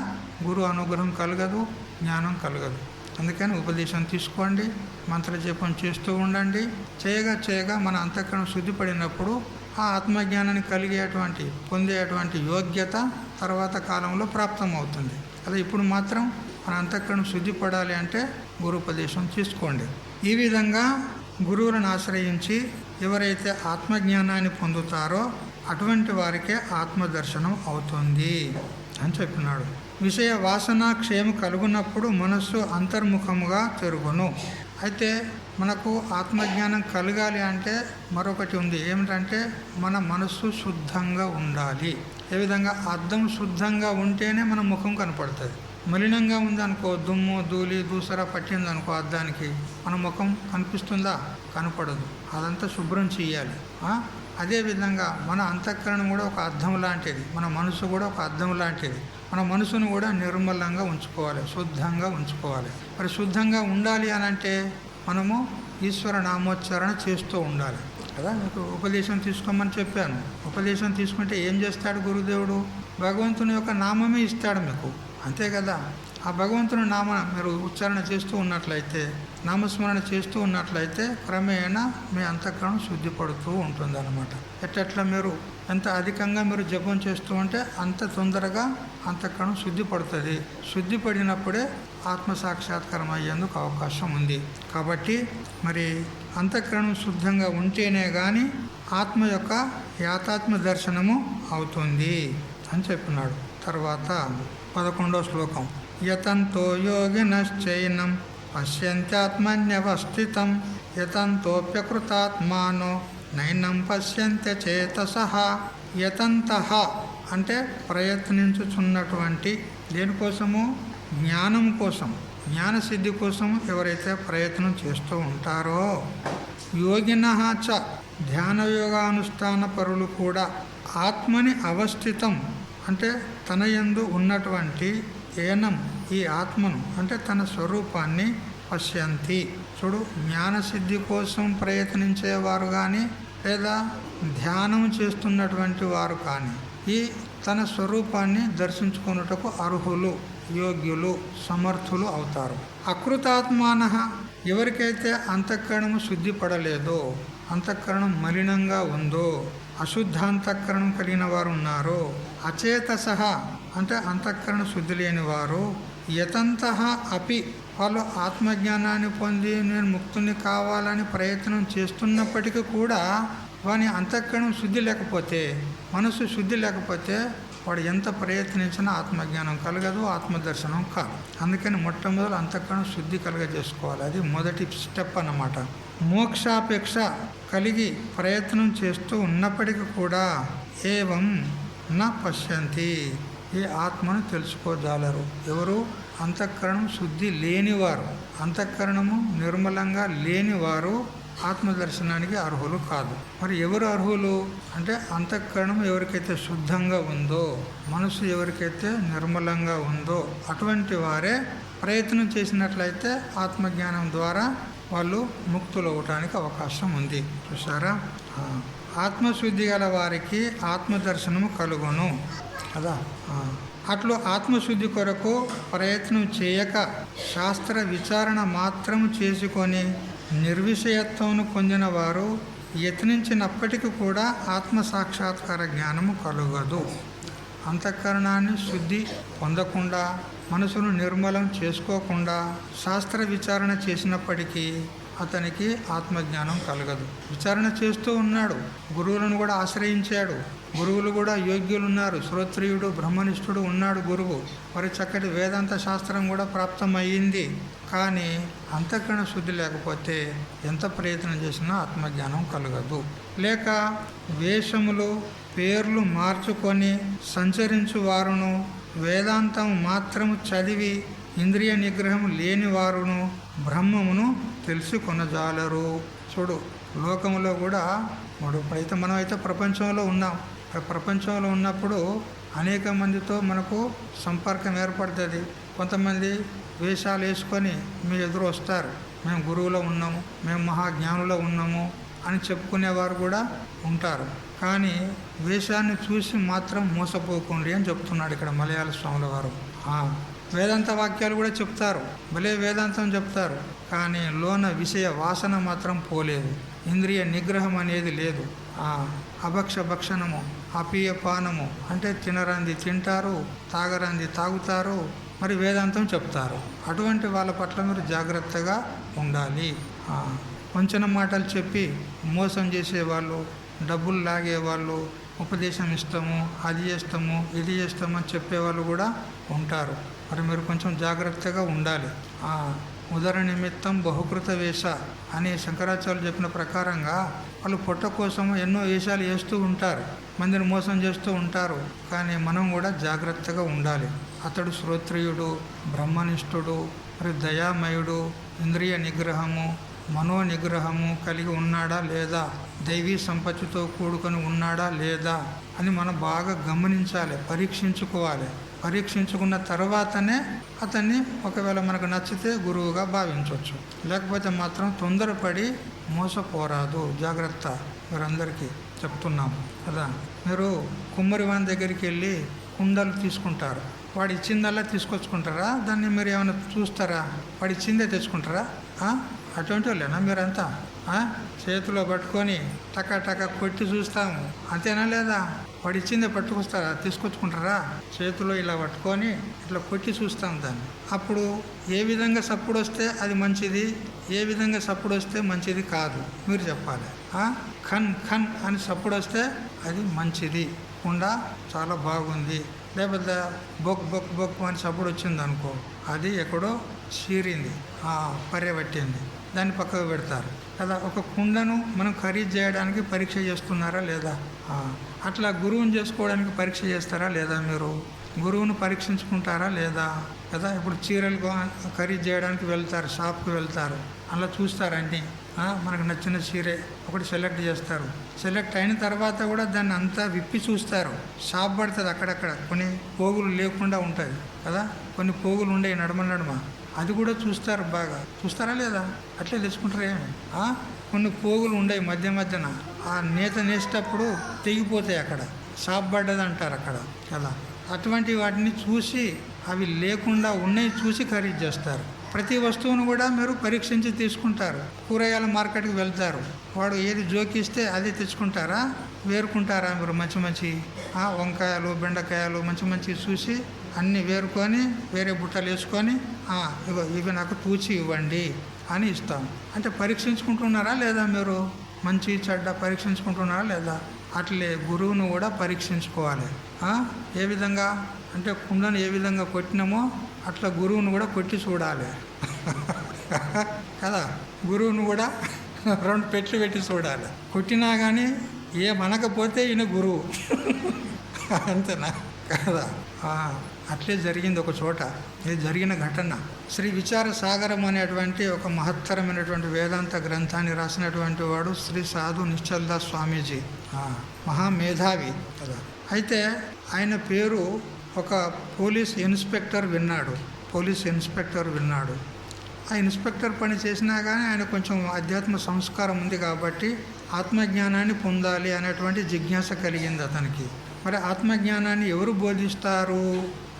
గురు అనుగ్రహం కలగదు, జ్ఞానం కలగదు. అందుకని ఉపదేశం తీసుకోండి, మంత్రజపం చేస్తూ ఉండండి. చేయగా మన అంతఃకరణ శుద్ధిపడినప్పుడు ఆ ఆత్మజ్ఞానాన్ని పొందేటువంటి యోగ్యత తర్వాత కాలంలో ప్రాప్తమవుతుంది. అదే ఇప్పుడు మాత్రం మన అంతఃకరణ శుద్ధిపడాలి అంటే గురుపదేశం తీసుకోండి. ఈ విధంగా గురువులను ఆశ్రయించి ఎవరైతే ఆత్మజ్ఞానాన్ని పొందుతారో అటువంటి వారికే ఆత్మదర్శనం అవుతుంది అని చెప్పినాడు. విషయ వాసన క్షేమ కలుగునప్పుడు మనస్సు అంతర్ముఖముగా తిరుగును. అయితే మనకు ఆత్మజ్ఞానం కలగాలి అంటే మరొకటి ఉంది. ఏమిటంటే మన మనస్సు శుద్ధంగా ఉండాలి. ఏ విధంగా అద్దం శుద్ధంగా ఉంటేనే మన ముఖం కనపడుతుంది. మలినంగా ఉందనుకో, దుమ్ము ధూళి దూసరా పట్టిందనుకో అద్దానికి, మన ముఖం కనిపిస్తుందా? కనపడదు. అదంతా శుభ్రం చేయాలి. అదేవిధంగా మన అంతఃకరణం కూడా ఒక అద్దం లాంటిది, మన మనసు కూడా ఒక అద్దం లాంటిది. మన మనసును కూడా నిర్మలంగా ఉంచుకోవాలి, శుద్ధంగా ఉంచుకోవాలి. మరి శుద్ధంగా ఉండాలి అని అంటే మనము ఈశ్వర నామోచ్చారణ చేస్తూ ఉండాలి కదా. మీకు ఉపదేశం తీసుకోమని చెప్పాను. ఉపదేశం తీసుకుంటే ఏం చేస్తాడు గురుదేవుడు? భగవంతుని యొక్క నామమే ఇస్తాడు మీకు, అంతే కదా. ఆ భగవంతుని నామ మీరు ఉచ్చారణ చేస్తూ ఉన్నట్లయితే, నామస్మరణ చేస్తూ ఉన్నట్లయితే క్రమేణా మీ అంతఃకరణం శుద్ధిపడుతూ ఉంటుంది అన్నమాట. ఎట్లా మీరు ఎంత అధికంగా మీరు జపం చేస్తూ ఉంటే అంత తొందరగా అంతఃకరణం శుద్ధిపడుతుంది. శుద్ధిపడినప్పుడే ఆత్మసాక్షాత్కారం అయ్యేందుకు అవకాశం ఉంది. కాబట్టి మరి అంతఃకరణం శుద్ధంగా ఉంటేనే కానీ ఆత్మ యొక్క యాతాత్మ దర్శనము అవుతుంది అని చెప్పినాడు. తర్వాత 11వ శ్లోకం. యతంతో యోగినశ్చైనం పశ్యంత్యాత్మన్యవస్థితం యతంతోప్యకృతాత్మానో నైనం పశ్యంత్య చేతసః. యతంతః అంటే ప్రయత్నించుచున్నటువంటి, దేనికోసము? జ్ఞానం కోసం, జ్ఞానసిద్ధి కోసం ఎవరైతే ప్రయత్నం చేస్తూ ఉంటారో, యోగినః చ ధ్యానయోగానుష్ఠాన పరులు కూడా ఆత్మని అవస్థితం అంటే తన యందు ఉన్నటువంటి ఏనం ఈ ఆత్మను అంటే తన స్వరూపాన్ని పశ్యంతి. చూడు, జ్ఞానసిద్ధి కోసం ప్రయత్నించేవారు కానీ లేదా ధ్యానం చేస్తున్నటువంటి వారు కానీ ఈ తన స్వరూపాన్ని దర్శించుకున్నటకు అర్హులు, యోగ్యులు, సమర్థులు అవుతారు. అకృతాత్మానః ఎవరికైతే అంతఃకరణము శుద్ధిపడలేదో, అంతఃకరణం మలినంగా ఉందో, అశుద్ధాంతఃకరణం కలిగిన వారు ఉన్నారో, అచేతసః అంటే అంతఃకరణ శుద్ధి లేని వారు, యతంతః అపి వాళ్ళు ఆత్మజ్ఞానాన్ని పొంది నేను ముక్తుని కావాలని ప్రయత్నం చేస్తున్నప్పటికీ కూడా వాని అంతఃకరణం శుద్ధి లేకపోతే, మనసు శుద్ధి లేకపోతే వాడు ఎంత ప్రయత్నించినా ఆత్మజ్ఞానం కలగదు, ఆత్మదర్శనం కాదు. అందుకని మొట్టమొదటి అంతఃకరణం శుద్ధి కలగజేసుకోవాలి. అది మొదటి స్టెప్ అన్నమాట. మోక్షాపేక్ష కలిగి ప్రయత్నం చేస్తూ ఉన్నప్పటికీ కూడా ఏవం నా పశ్యంతి ఈ ఆత్మను తెలుసుకోజాలరు. ఎవరు? అంతఃకరణం శుద్ధి లేనివారు, అంతఃకరణము నిర్మలంగా లేనివారు ఆత్మదర్శనానికి అర్హులు కాదు. మరి ఎవరు అర్హులు అంటే అంతఃకరణం ఎవరికైతే శుద్ధంగా ఉందో, మనసు ఎవరికైతే నిర్మలంగా ఉందో అటువంటి వారే ప్రయత్నం చేసినట్లయితే ఆత్మజ్ఞానం ద్వారా వాళ్ళు ముక్తులు అవటానికి అవకాశం ఉంది. చూసారా? ఆత్మశుద్ధి గల వారికి ఆత్మదర్శనము కలుగును కదా. అట్లు ఆత్మశుద్ధి కొరకు ప్రయత్నం చేయక శాస్త్ర విచారణ మాత్రము చేసుకొని నిర్విషయత్వమును పొందిన వారు యత్నించినప్పటికీ కూడా ఆత్మసాక్షాత్కార జ్ఞానము కలుగదు. అంతఃకరణాన్ని శుద్ధి పొందకుండా, మనసును నిర్మలం చేసుకోకుండా శాస్త్ర విచారణ చేసినప్పటికీ అతనికి ఆత్మజ్ఞానం కలగదు. విచారణ చేస్తూ ఉన్నాడు, గురువులను కూడా ఆశ్రయించాడు, గురువులు కూడా యోగ్యులు ఉన్నారు, శ్రోత్రియుడు బ్రహ్మనిష్ఠుడు ఉన్నాడు గురువు, మరి చక్కటి వేదాంత శాస్త్రం కూడా ప్రాప్తమయ్యింది. కానీ అంతఃకరణ శుద్ధి లేకపోతే ఎంత ప్రయత్నం చేసినా ఆత్మజ్ఞానం కలగదు. లేక వేషములు పేర్లు మార్చుకొని సంచరించు వారును, వేదాంతం మాత్రము చదివి ఇంద్రియ నిగ్రహం లేని వారును బ్రహ్మమును తెలుసుకొనజాలరు. చూడు, లోకంలో కూడా ఇప్పుడైతే మనమైతే ప్రపంచంలో ఉన్నాం. ప్రపంచంలో ఉన్నప్పుడు అనేక మందితో మనకు సంపర్కం ఏర్పడుతుంది. కొంతమంది వేషాలు వేసుకొని మీ ఎదురు వస్తారు, మేము గురువులో ఉన్నాము, మేము మహాజ్ఞానులో ఉన్నాము అని చెప్పుకునేవారు కూడా ఉంటారు. కానీ వేషాన్ని చూసి మాత్రం మోసపోకండి అని చెప్తున్నాడు ఇక్కడ మలయాళ స్వాముల వారు. వేదాంత వాక్యాలు కూడా చెప్తారు, భలే వేదాంతం చెప్తారు, కానీ లోన విషయ వాసన మాత్రం పోలేదు, ఇంద్రియ నిగ్రహం అనేది లేదు. అభక్ష భక్షణము, అపీయపానము అంటే తినరంది తింటారు, తాగరంది తాగుతారు, మరి వేదాంతం చెప్తారు. అటువంటి వాళ్ళ పట్ల మీరు జాగ్రత్తగా ఉండాలి. వంచన మాటలు చెప్పి మోసం చేసేవాళ్ళు, డబ్బులు లాగేవాళ్ళు, ఉపదేశం ఇస్తాము, అది చేస్తాము, ఇది చేస్తాము అని చెప్పేవాళ్ళు కూడా ఉంటారు. మరి మీరు కొంచెం జాగ్రత్తగా ఉండాలి. ఉదర నిమిత్తం బహుకృత వేష అని శంకరాచార్యులు చెప్పిన ప్రకారంగా వాళ్ళు పొట్ట కోసం ఎన్నో వేషాలు వేస్తూ ఉంటారు, మందిని మోసం చేస్తూ ఉంటారు. కానీ మనం కూడా జాగ్రత్తగా ఉండాలి. అతడు శ్రోత్రియుడు, బ్రహ్మనిష్ఠుడు, మరి దయామయుడు, ఇంద్రియ నిగ్రహము, మనో నిగ్రహము కలిగి ఉన్నాడా లేదా, దైవీ సంపత్తితో కూడుకొని ఉన్నాడా లేదా అని మనం బాగా గమనించాలి, పరీక్షించుకోవాలి. పరీక్షించుకున్న తర్వాతనే అతన్ని ఒకవేళ మనకు నచ్చితే గురువుగా భావించవచ్చు. లేకపోతే మాత్రం తొందరపడి మోసపోరాదు. జాగ్రత్త, మీరందరికీ చెప్తున్నాము కదా. మీరు కుమ్మరి వాని దగ్గరికి వెళ్ళి కుండలు తీసుకుంటారు, వాడు ఇచ్చిందల్లా తీసుకొచ్చుకుంటారా? దాన్ని మీరు ఏమైనా చూస్తారా? వాడు ఇచ్చిందే తెచ్చుకుంటారా? అటువంటి వాళ్ళేనా మీరంతా? చేతిలో పట్టుకొని టకా టకా కొట్టి చూస్తాము, అంతేనా లేదా? వాడు ఇచ్చిందే పట్టుకొస్తారా? తీసుకొచ్చుకుంటారా? చేతిలో ఇలా పట్టుకొని ఇట్లా కొట్టి చూస్తాం దాన్ని. అప్పుడు ఏ విధంగా సప్పుడు వస్తే అది మంచిది, ఏ విధంగా సప్పుడు వస్తే మంచిది కాదు మీరు చెప్పాలి. ఖన్ ఖన్ అని సప్పుడు వస్తే అది మంచిది, కుండ చాలా బాగుంది. లేకపోతే బొక్ బొక్ బొక్ అని సప్పుడు వచ్చింది అనుకో, అది ఎక్కడో చీరింది, పర్యబట్టింది, దాన్ని పక్కకు పెడతారు కదా. ఒక కుండను మనం ఖరీదు చేయడానికి పరీక్ష చేస్తున్నారా లేదా? అట్లా గురువుని చేసుకోవడానికి పరీక్ష చేస్తారా లేదా? మీరు గురువును పరీక్షించుకుంటారా లేదా కదా? ఇప్పుడు చీరలు ఖరీదు చేయడానికి వెళ్తారు, షాప్కి వెళ్తారు, అలా చూస్తారండి. మనకు నచ్చిన చీరే ఒకటి సెలెక్ట్ చేస్తారు. సెలెక్ట్ అయిన తర్వాత కూడా దాన్ని అంతా విప్పి చూస్తారు. షాప్ పడుతుంది అక్కడక్కడ, కొన్ని పోగులు లేకుండా ఉంటుంది కదా, కొన్ని పోగులు ఉండే నడమ అది కూడా చూస్తారు. బాగా చూస్తారా లేదా? అట్లే తెచ్చుకుంటారు. ఏమి కొన్ని పోగులు ఉండవు మధ్య మధ్యన, ఆ నేత నేసేటప్పుడు తెగిపోతాయి, అక్కడ షాప్ పడ్డది అంటారు అక్కడ కదా. అటువంటి వాటిని చూసి అవి లేకుండా ఉన్నాయి చూసి ఖరీదు చేస్తారు. ప్రతి వస్తువును కూడా మీరు పరీక్షించి తీసుకుంటారు. కూరగాయల మార్కెట్కి వెళ్తారు, వాడు ఏది జోకిస్తే అది తెచ్చుకుంటారా? వేరుకుంటారా? మీరు మంచి మంచి వంకాయలు, బెండకాయలు మంచి మంచి చూసి అన్నీ వేరుకొని వేరే బుట్టలు వేసుకొని ఇవి నాకు తూచి ఇవ్వండి అని ఇస్తాం. అంటే పరీక్షించుకుంటున్నారా లేదా? మీరు మంచి చెడ్డ పరీక్షించుకుంటున్నారా లేదా? అట్లే గురువును కూడా పరీక్షించుకోవాలి. ఏ విధంగా అంటే కుండను ఏ విధంగా కొట్టినామో అట్లా గురువును కూడా కొట్టి చూడాలి కదా. గురువును కూడా 2 పెట్లు పెట్టి చూడాలి. కొట్టినా కానీ ఏమనకపోతే ఈయన గురువు అంతేనా కదా. అట్లే జరిగింది ఒక చోట. ఇది జరిగిన ఘటన. శ్రీ విచార సాగరం అనేటువంటి ఒక మహత్తరమైనటువంటి వేదాంత గ్రంథాన్ని రాసినటువంటి వాడు శ్రీ సాధు నిశ్చల్దాస్ స్వామీజీ, మహామేధావి కదా. అయితే ఆయన పేరు ఒక పోలీస్ ఇన్స్పెక్టర్ విన్నాడు. ఆ ఇన్స్పెక్టర్ పని చేసినా కానీ ఆయన కొంచెం అధ్యాత్మ సంస్కారం ఉంది కాబట్టి ఆత్మజ్ఞానాన్ని పొందాలి అనేటువంటి జిజ్ఞాస కలిగింది అతనికి. మరి ఆత్మజ్ఞానాన్ని ఎవరు బోధిస్తారు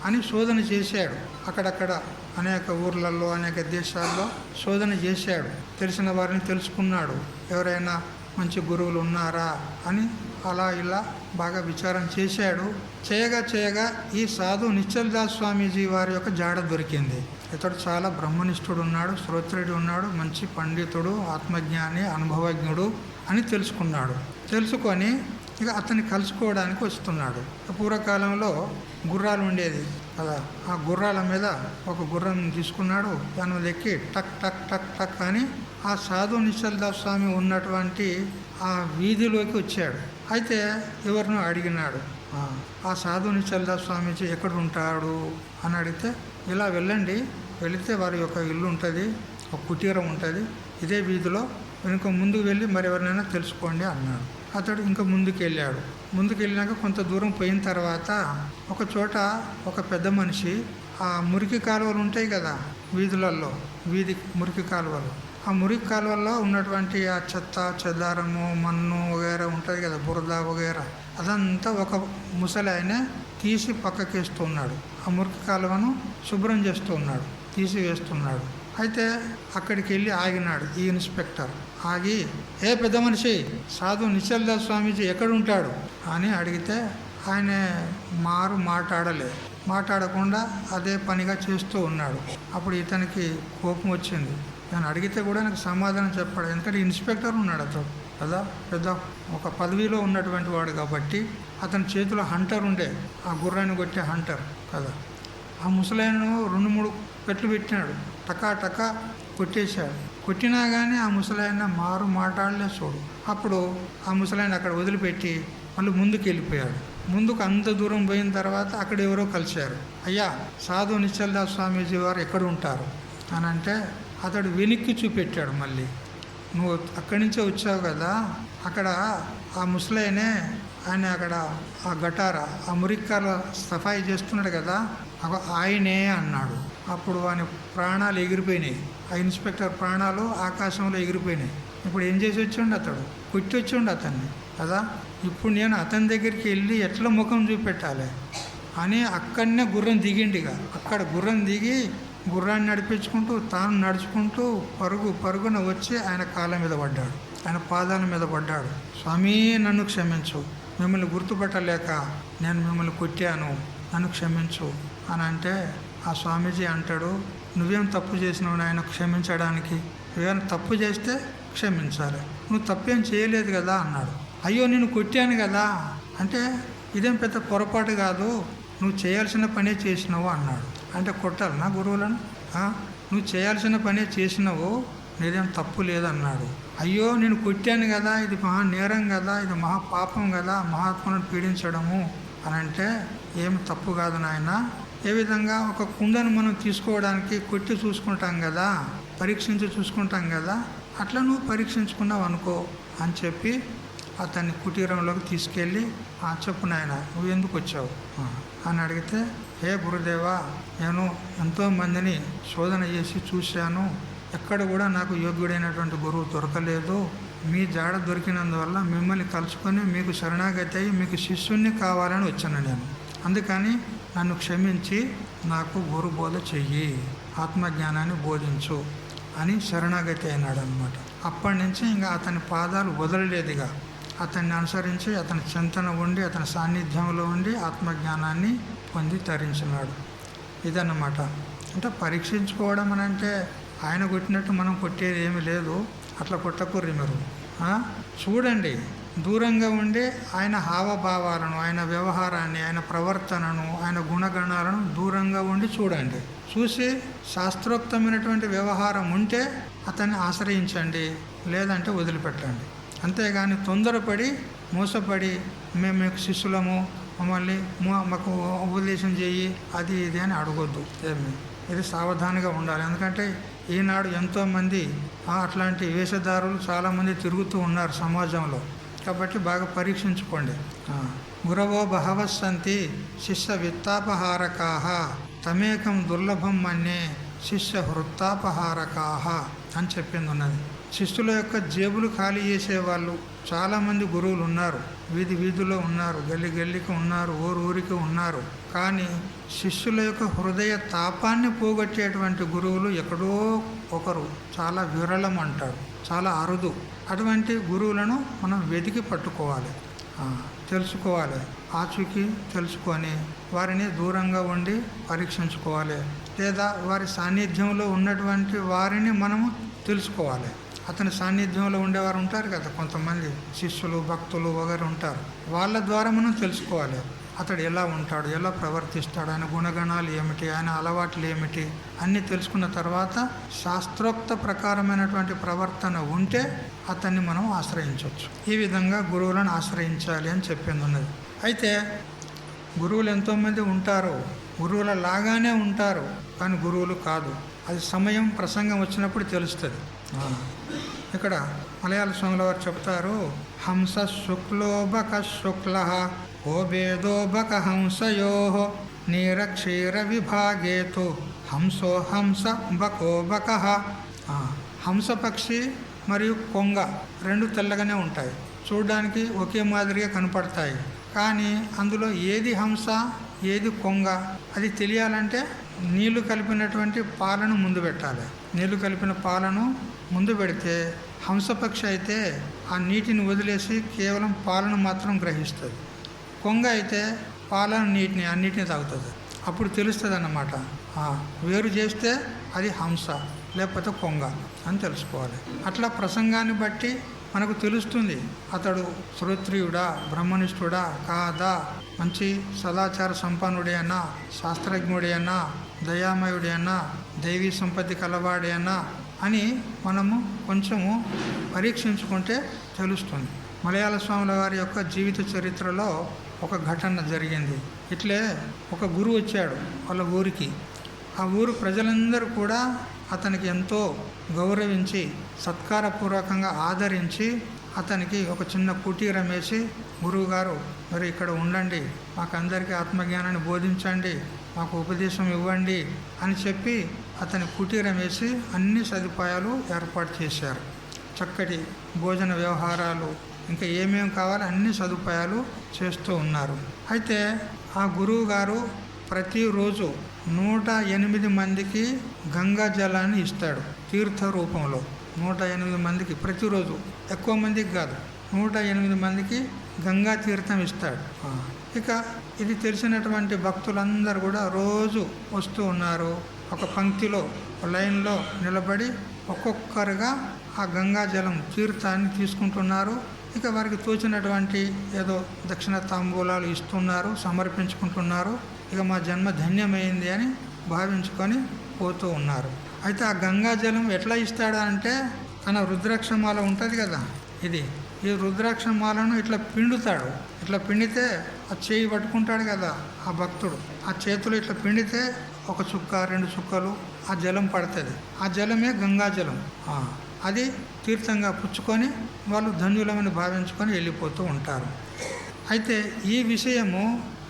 అని శోధన చేశాడు. అక్కడక్కడ అనేక ఊర్లలో, అనేక దేశాల్లో శోధన చేశాడు. తెలిసిన వారిని తెలుసుకున్నాడు, ఎవరైనా మంచి గురువులు ఉన్నారా అని అలా ఇలా బాగా విచారం చేశాడు. చేయగా ఈ సాధు నిశ్చల్దాస్ స్వామీజీ వారి యొక్క జాడ దొరికింది. ఇతడు చాలా బ్రహ్మనిష్ఠుడు ఉన్నాడు, శ్రోత్రుడు ఉన్నాడు, మంచి పండితుడు, ఆత్మజ్ఞాని, అనుభవజ్ఞుడు అని తెలుసుకున్నాడు. తెలుసుకొని ఇక అతన్ని కలుసుకోవడానికి వస్తున్నాడు. పూర్వకాలంలో గుర్రాలు ఉండేది కదా. ఆ గుర్రాల మీద ఒక గుర్రం తీసుకున్నాడు. దాని మీద ఎక్కి టక్ టక్ టక్ టక్ అని ఆ సాధు నిశ్చల్దాస్ స్వామి ఉన్నటువంటి ఆ వీధిలోకి వచ్చాడు. అయితే ఎవరినో అడిగినాడు, ఆ సాధు నిశ్చల్దాస్ స్వామీజీ ఎక్కడ ఉంటాడు అని అడిగితే, ఇలా వెళ్ళండి, వెళితే వారి యొక్క ఇల్లు ఉంటుంది, ఒక కుటీరం ఉంటుంది, ఇదే వీధిలో, ఇంకో ముందుకు వెళ్ళి మరి ఎవరినైనా తెలుసుకోండి అన్నాడు. అతడు ఇంకా ముందుకు వెళ్ళాక కొంత దూరం పోయిన తర్వాత ఒక చోట ఒక పెద్ద మనిషి ఆ మురికి కాలువలు ఉంటాయి కదా వీధులలో, వీధి మురికి కాలువలు, ఆ మురికి కాలువల్లో ఉన్నటువంటి ఆ చెత్త చెదారము మన్ను వగేరా ఉంటుంది కదా, బురద వగేరా, అదంతా ఒక ముసలి ఆయన తీసి పక్కకేస్తూ ఉన్నాడు. ఆ మురికి కాలువను శుభ్రం చేస్తూ ఉన్నాడు, తీసి వేస్తున్నాడు. అయితే అక్కడికి వెళ్ళి ఆగినాడు ఈ ఇన్స్పెక్టర్. ఆగి, ఏ పెద్ద మనిషి, సాధు నిశ్చల్దాస్ స్వామీజీ ఎక్కడ ఉంటాడు అని అడిగితే ఆయన మాట్లాడకుండా అదే పనిగా చేస్తూ ఉన్నాడు. అప్పుడు ఇతనికి కోపం వచ్చింది. నేను అడిగితే కూడా నాకు సమాధానం చెప్పాడు. ఎందుకంటే ఇన్స్పెక్టర్ ఉన్నాడు అతడు కదా, పెద్ద ఒక పదవిలో ఉన్నటువంటి వాడు కాబట్టి. అతని చేతిలో హంటర్ ఉండే, ఆ గుర్రాన్ని కొట్టే హంటర్ కదా. ఆ ముసలాయనను 2-3 పెట్లు పెట్టినాడు, టకా టకా కొట్టేశాడు. కొట్టినా కానీ ఆ ముసలాయన మాట్లాడలే చూడు. అప్పుడు ఆ ముసలాయన అక్కడ వదిలిపెట్టి మళ్ళీ ముందుకు వెళ్ళిపోయాడు. ముందుకు అంత దూరం పోయిన తర్వాత అక్కడ ఎవరో కలిశారు. అయ్యా, సాధు నిశ్చల్దాస్ స్వామీజీ వారు ఎక్కడ ఉంటారు అని అంటే అతడు వెనక్కి చూపెట్టాడు. మళ్ళీ నువ్వు అక్కడి నుంచే వచ్చావు కదా, అక్కడ ఆ ముసలాయనే ఆయన అక్కడ ఆ గటార ఆ మురిక్కాల సఫాయి చేస్తున్నాడు కదా, ఆయనే అన్నాడు. అప్పుడు ఆయన ప్రాణాలు ఎగిరిపోయినాయి. ఆ ఇన్స్పెక్టర్ ప్రాణాలు ఆకాశంలో ఎగిరిపోయినాయి. ఇప్పుడు ఏం చేసి వచ్చిండు, అతడు కొట్టి వచ్చిండు అతన్ని కదా. ఇప్పుడు నేను అతని దగ్గరికి వెళ్ళి ఎట్లా ముఖం చూపెట్టాలి అని అక్కడనే గుర్రం దిగిండిగా. అక్కడ గుర్రం దిగి గుర్రాన్ని నడిపించుకుంటూ తాను నడుచుకుంటూ పరుగున వచ్చి ఆయన కాళ్ళ మీద పడ్డాడు, ఆయన పాదాల మీద పడ్డాడు. స్వామి, నన్ను క్షమించు, మిమ్మల్ని గుర్తుపట్టలేక నేను మిమ్మల్ని కొట్టాను, నన్ను క్షమించు అని అంటే ఆ స్వామీజీ అంటాడు, నువ్వేం తప్పు చేసినావు నాయన క్షమించడానికి, నువ్వేమైనా తప్పు చేస్తే క్షమించాలి, నువ్వు తప్పేం చేయలేదు కదా అన్నాడు. అయ్యో, నేను కొట్టాను కదా అంటే ఇదేం పెద్ద పొరపాటు కాదు, నువ్వు చేయాల్సిన పనే చేసినావు అన్నాడు. అంటే కొట్టాలనా గురువులను? నువ్వు చేయాల్సిన పనే చేసినావు, నీదేం తప్పు లేదన్నాడు. అయ్యో, నేను కొట్టాను కదా, ఇది మహా నేరం కదా, ఇది మహా పాపం కదా, మహాత్ములను పీడించడము అని అంటే ఏం తప్పు కాదు నాయన. ఏ విధంగా ఒక కుండను మనం తీసుకోవడానికి కొట్టి చూసుకుంటాం కదా, పరీక్షించి చూసుకుంటాం కదా, అట్లా నువ్వు పరీక్షించుకున్నావు అనుకో అని చెప్పి అతన్ని కుటీరంలోకి తీసుకెళ్ళి, చెప్పు నాయన, నువ్వు ఎందుకు వచ్చావు అని అడిగితే, హే గురుదేవా, నేను ఎంతోమందిని శోధన చేసి చూశాను, ఎక్కడ కూడా నాకు యోగ్యుడైనటువంటి గురువు దొరకలేదు. మీ జాడ దొరికినందువల్ల మిమ్మల్ని కలుసుకొని మీకు శరణాగతి అయ్యి మీకు శిష్యుణ్ణి కావాలని వచ్చాను నేను. అందుకని నన్ను క్షమించి నాకు గురు బోధ చెయ్యి, ఆత్మజ్ఞానాన్ని బోధించు అని శరణాగతి అయినాడు అనమాట. అప్పటి నుంచి ఇంకా అతని పాదాలు వదలలేదుగా. అతన్ని అనుసరించి అతని చింతన ఉండి అతని సాన్నిధ్యంలో ఉండి ఆత్మజ్ఞానాన్ని పొంది తరించినాడు. ఇదన్నమాట. అంటే పరీక్షించుకోవడం అని అంటే ఆయన కొట్టినట్టు మనం కొట్టేది ఏమీ లేదు. అట్లా కొట్టకూర్రి మీరు. చూడండి, దూరంగా ఉండి ఆయన హావభావాలను, ఆయన వ్యవహారాన్ని, ఆయన ప్రవర్తనను, ఆయన గుణగణాలను దూరంగా ఉండి చూడండి. చూసి శాస్త్రోక్తమైనటువంటి వ్యవహారం ఉంటే అతన్ని ఆశ్రయించండి, లేదంటే వదిలిపెట్టండి. అంతేగాని తొందరపడి మోసపడి మేము మీకు శిష్యులము, మమ్మల్ని మాకు ఉపదేశం చేయి, అది ఇది అని అడగొద్దు. ఏమి ఇది సావధానంగా ఉండాలి. ఎందుకంటే ఈనాడు ఎంతోమంది అట్లాంటి వేషధారులు చాలామంది తిరుగుతూ ఉన్నారు సమాజంలో. కాబట్టి బాగా పరీక్షించుకోండి. గురవో బహవస్సంతి శిష్య విత్తాపహారకాహ తమేకం దుర్లభం మన్యే శిష్య వృత్తాపహారకాహ అని చెప్పింది ఉన్నది. శిష్యుల యొక్క జేబులు ఖాళీ చేసేవాళ్ళు చాలామంది గురువులు ఉన్నారు. వీధి వీధిలో ఉన్నారు, గల్లి గల్లికి ఉన్నారు, ఊరు ఊరికి ఉన్నారు. కానీ శిష్యుల యొక్క హృదయ తాపాన్ని పోగొట్టేటువంటి గురువులు ఎక్కడో ఒకరు, చాలా విరళం అంటారు, చాలా అరుదు. అటువంటి గురువులను మనం వెతికి పట్టుకోవాలి, తెలుసుకోవాలి. ఆచూకీ తెలుసుకొని వారిని దూరంగా ఉండి పరీక్షించుకోవాలి. లేదా వారి సాన్నిధ్యంలో ఉన్నటువంటి వారిని మనము తెలుసుకోవాలి. అతని సాన్నిధ్యంలో ఉండేవారు ఉంటారు కదా, కొంతమంది శిష్యులు, భక్తులు వగైరా ఉంటారు. వాళ్ళ ద్వారా మనం తెలుసుకోవాలి అతడు ఎలా ఉంటాడు, ఎలా ప్రవర్తిస్తాడు, ఆయన గుణగణాలు ఏమిటి, ఆయన అలవాట్లు ఏమిటి అన్నీ తెలుసుకున్న తర్వాత శాస్త్రోక్త ప్రకారమైనటువంటి ప్రవర్తన ఉంటే అతన్ని మనం ఆశ్రయించవచ్చు. ఈ విధంగా గురువులను ఆశ్రయించాలి అని చెప్పింది ఉన్నది. అయితే గురువులు ఎంతోమంది ఉంటారు, గురువుల లాగానే ఉంటారు, కానీ గురువులు కాదు. అది సమయం, ప్రసంగం వచ్చినప్పుడు తెలుస్తుంది. ఇక్కడ మలయాళ స్వాముల వారు చెప్తారు, హంస శుక్లోబక శుక్ల ఓ భేదోబక హంసయో నీరక్షీర విభాగేతు హంసో హంస బకోబక. హంస పక్షి మరియు కొంగ రెండు తెల్లగానే ఉంటాయి, చూడడానికి ఒకే మాదిరిగా కనపడతాయి. కానీ అందులో ఏది హంస ఏది కొంగ అది తెలియాలంటే నీళ్లు కలిపినటువంటి పాలను ముందు పెట్టాలి. నీళ్లు కలిపిన పాలను ముందు పెడితే హంసపక్షి అయితే ఆ నీటిని వదిలేసి కేవలం పాలను మాత్రం గ్రహిస్తుంది. కొంగ అయితే పాలను నీటిని అన్నిటిని తాగుతుంది. అప్పుడు తెలుస్తుంది అన్నమాట. వేరు చేస్తే అది హంస లేకపోతే కొంగ అని తెలుసుకోవాలి. అట్లా ప్రసంగాన్ని బట్టి మనకు తెలుస్తుంది అతడు శ్రోత్రియుడా, బ్రహ్మనిష్ఠుడా కాదా, మంచి సదాచార సంపన్నుడే అన్నా, శాస్త్రజ్ఞుడే అన్నా, దయామయుడే అన్నా, దైవీ సంపత్తి కలవాడే అన్నా అని మనము కొంచెము పరీక్షించుకుంటే తెలుస్తుంది. మలయాళ స్వాముల వారి యొక్క జీవిత చరిత్రలో ఒక ఘటన జరిగింది. ఇట్లే ఒక గురువు వచ్చాడు వాళ్ళ ఊరికి. ఆ ఊరు ప్రజలందరూ కూడా అతనికి ఎంతో గౌరవించి సత్కారపూర్వకంగా ఆదరించి అతనికి ఒక చిన్న కుటీరం వేసి, గురువుగారు మరి ఇక్కడ ఉండండి, మాకందరికీ ఆత్మజ్ఞానాన్ని బోధించండి, మాకు ఉపదేశం ఇవ్వండి అని చెప్పి అతని కుటీరం వేసి అన్ని సదుపాయాలు ఏర్పాటు చేశారు. చక్కటి భోజన వ్యవహారాలు ఇంకా ఏమేమి కావాలో అన్ని సదుపాయాలు చేస్తూ ఉన్నారు. అయితే ఆ గురువు గారు ప్రతిరోజు 108 మందికి గంగా జలాన్ని ఇస్తాడు తీర్థ రూపంలో. 108 మందికి ప్రతిరోజు, ఎక్కువ మందికి కాదు, 108 మందికి గంగా తీర్థం ఇస్తాడు. ఇక ఇది తెలిసినటువంటి భక్తులందరూ కూడా రోజు వస్తూ ఉన్నారు. ఒక పంక్తిలో లైన్లో నిలబడి ఒక్కొక్కరుగా ఆ గంగా జలం తీర్థాన్ని తీసుకుంటున్నారు. ఇక వారికి తోచినటువంటి ఏదో దక్షిణ తాంబూలాలు ఇస్తున్నారు, సమర్పించుకుంటున్నారు. ఇక మా జన్మ ధన్యమైంది అని భావించుకొని పోతూ ఉన్నారు. అయితే ఆ గంగా జలం ఎట్లా ఇస్తాడా అంటే తన రుద్రాక్షమాల ఉంటుంది కదా, ఈ రుద్రాక్షమాలను ఇట్లా పిండుతాడు. ఇట్లా పిండితే ఆ చేయి పట్టుకుంటాడు కదా ఆ భక్తుడు, ఆ చేతులు ఇట్లా పిండితే ఒక చుక్క 2 చుక్కలు ఆ జలం పడుతుంది. ఆ జలమే గంగా జలం. అది తీర్థంగా పుచ్చుకొని వాళ్ళు ధన్యులమని భావించుకొని వెళ్ళిపోతూ ఉంటారు. అయితే ఈ విషయము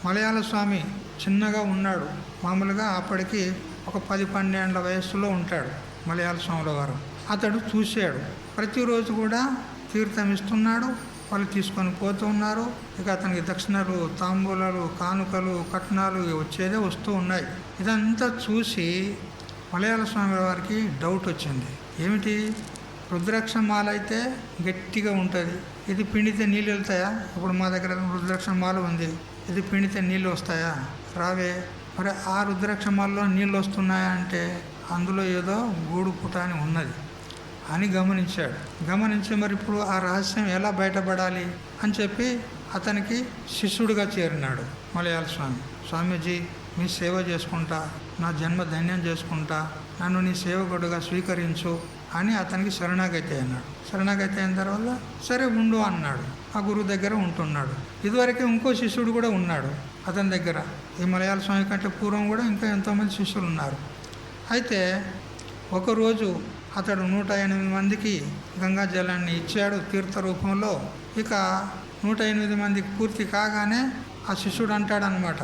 మలయాళ స్వామి చిన్నగా ఉన్నాడు. మామూలుగా అప్పటికి ఒక 10-12 ఏళ్ల వయస్సులో ఉంటాడు మలయాళ స్వాముల వారు. అతడు చూశాడు, ప్రతిరోజు కూడా తీర్థం ఇస్తున్నాడు, వాళ్ళు తీసుకొని పోతూ ఉన్నారు. ఇక అతనికి దక్షిణలు, తాంబూలాలు, కానుకలు, కట్నాలు వచ్చేదే వస్తూ ఉన్నాయి. ఇదంతా చూసి మలయాళ స్వామి వారికి డౌట్ వచ్చింది. ఏమిటి, రుద్రాక్షమాల అయితే గట్టిగా ఉంటుంది, ఇది పిండితే నీళ్ళు వెళ్తాయా? ఇప్పుడు మా దగ్గర రుద్రాక్షమాల ఉంది, ఇది పిండితే నీళ్ళు వస్తాయా? రావే. మరి ఆ రుద్రాక్షమాలలో నీళ్ళు వస్తున్నాయా అంటే అందులో ఏదో గూడు పుటాని ఉన్నది అని గమనించాడు. గమనించి మరి ఇప్పుడు ఆ రహస్యం ఎలా బయటపడాలి అని చెప్పి అతనికి శిష్యుడిగా చేరినాడు మలయాళ స్వామి. స్వామీజీ మీ సేవ చేసుకుంటా, నా జన్మ ధన్యం చేసుకుంటా, నన్ను నీ సేవకుడుగా స్వీకరించు అని అతనికి శరణాగతి అన్నాడు. శరణాగతి అయిన తర్వాత సరే ఉండు అన్నాడు. ఆ గురువు దగ్గర ఉంటున్నాడు. ఇదివరకే ఇంకో శిష్యుడు కూడా ఉన్నాడు అతని దగ్గర. ఈ మలయాళ స్వామి కంటే పూర్వం కూడా ఇంకా ఎంతోమంది శిష్యులు ఉన్నారు. అయితే ఒకరోజు అతడు 108 మందికి గంగా జలాన్ని ఇచ్చాడు తీర్థ రూపంలో. ఇక 108 మందికి పూర్తి కాగానే ఆ శిష్యుడు అంటాడనమాట,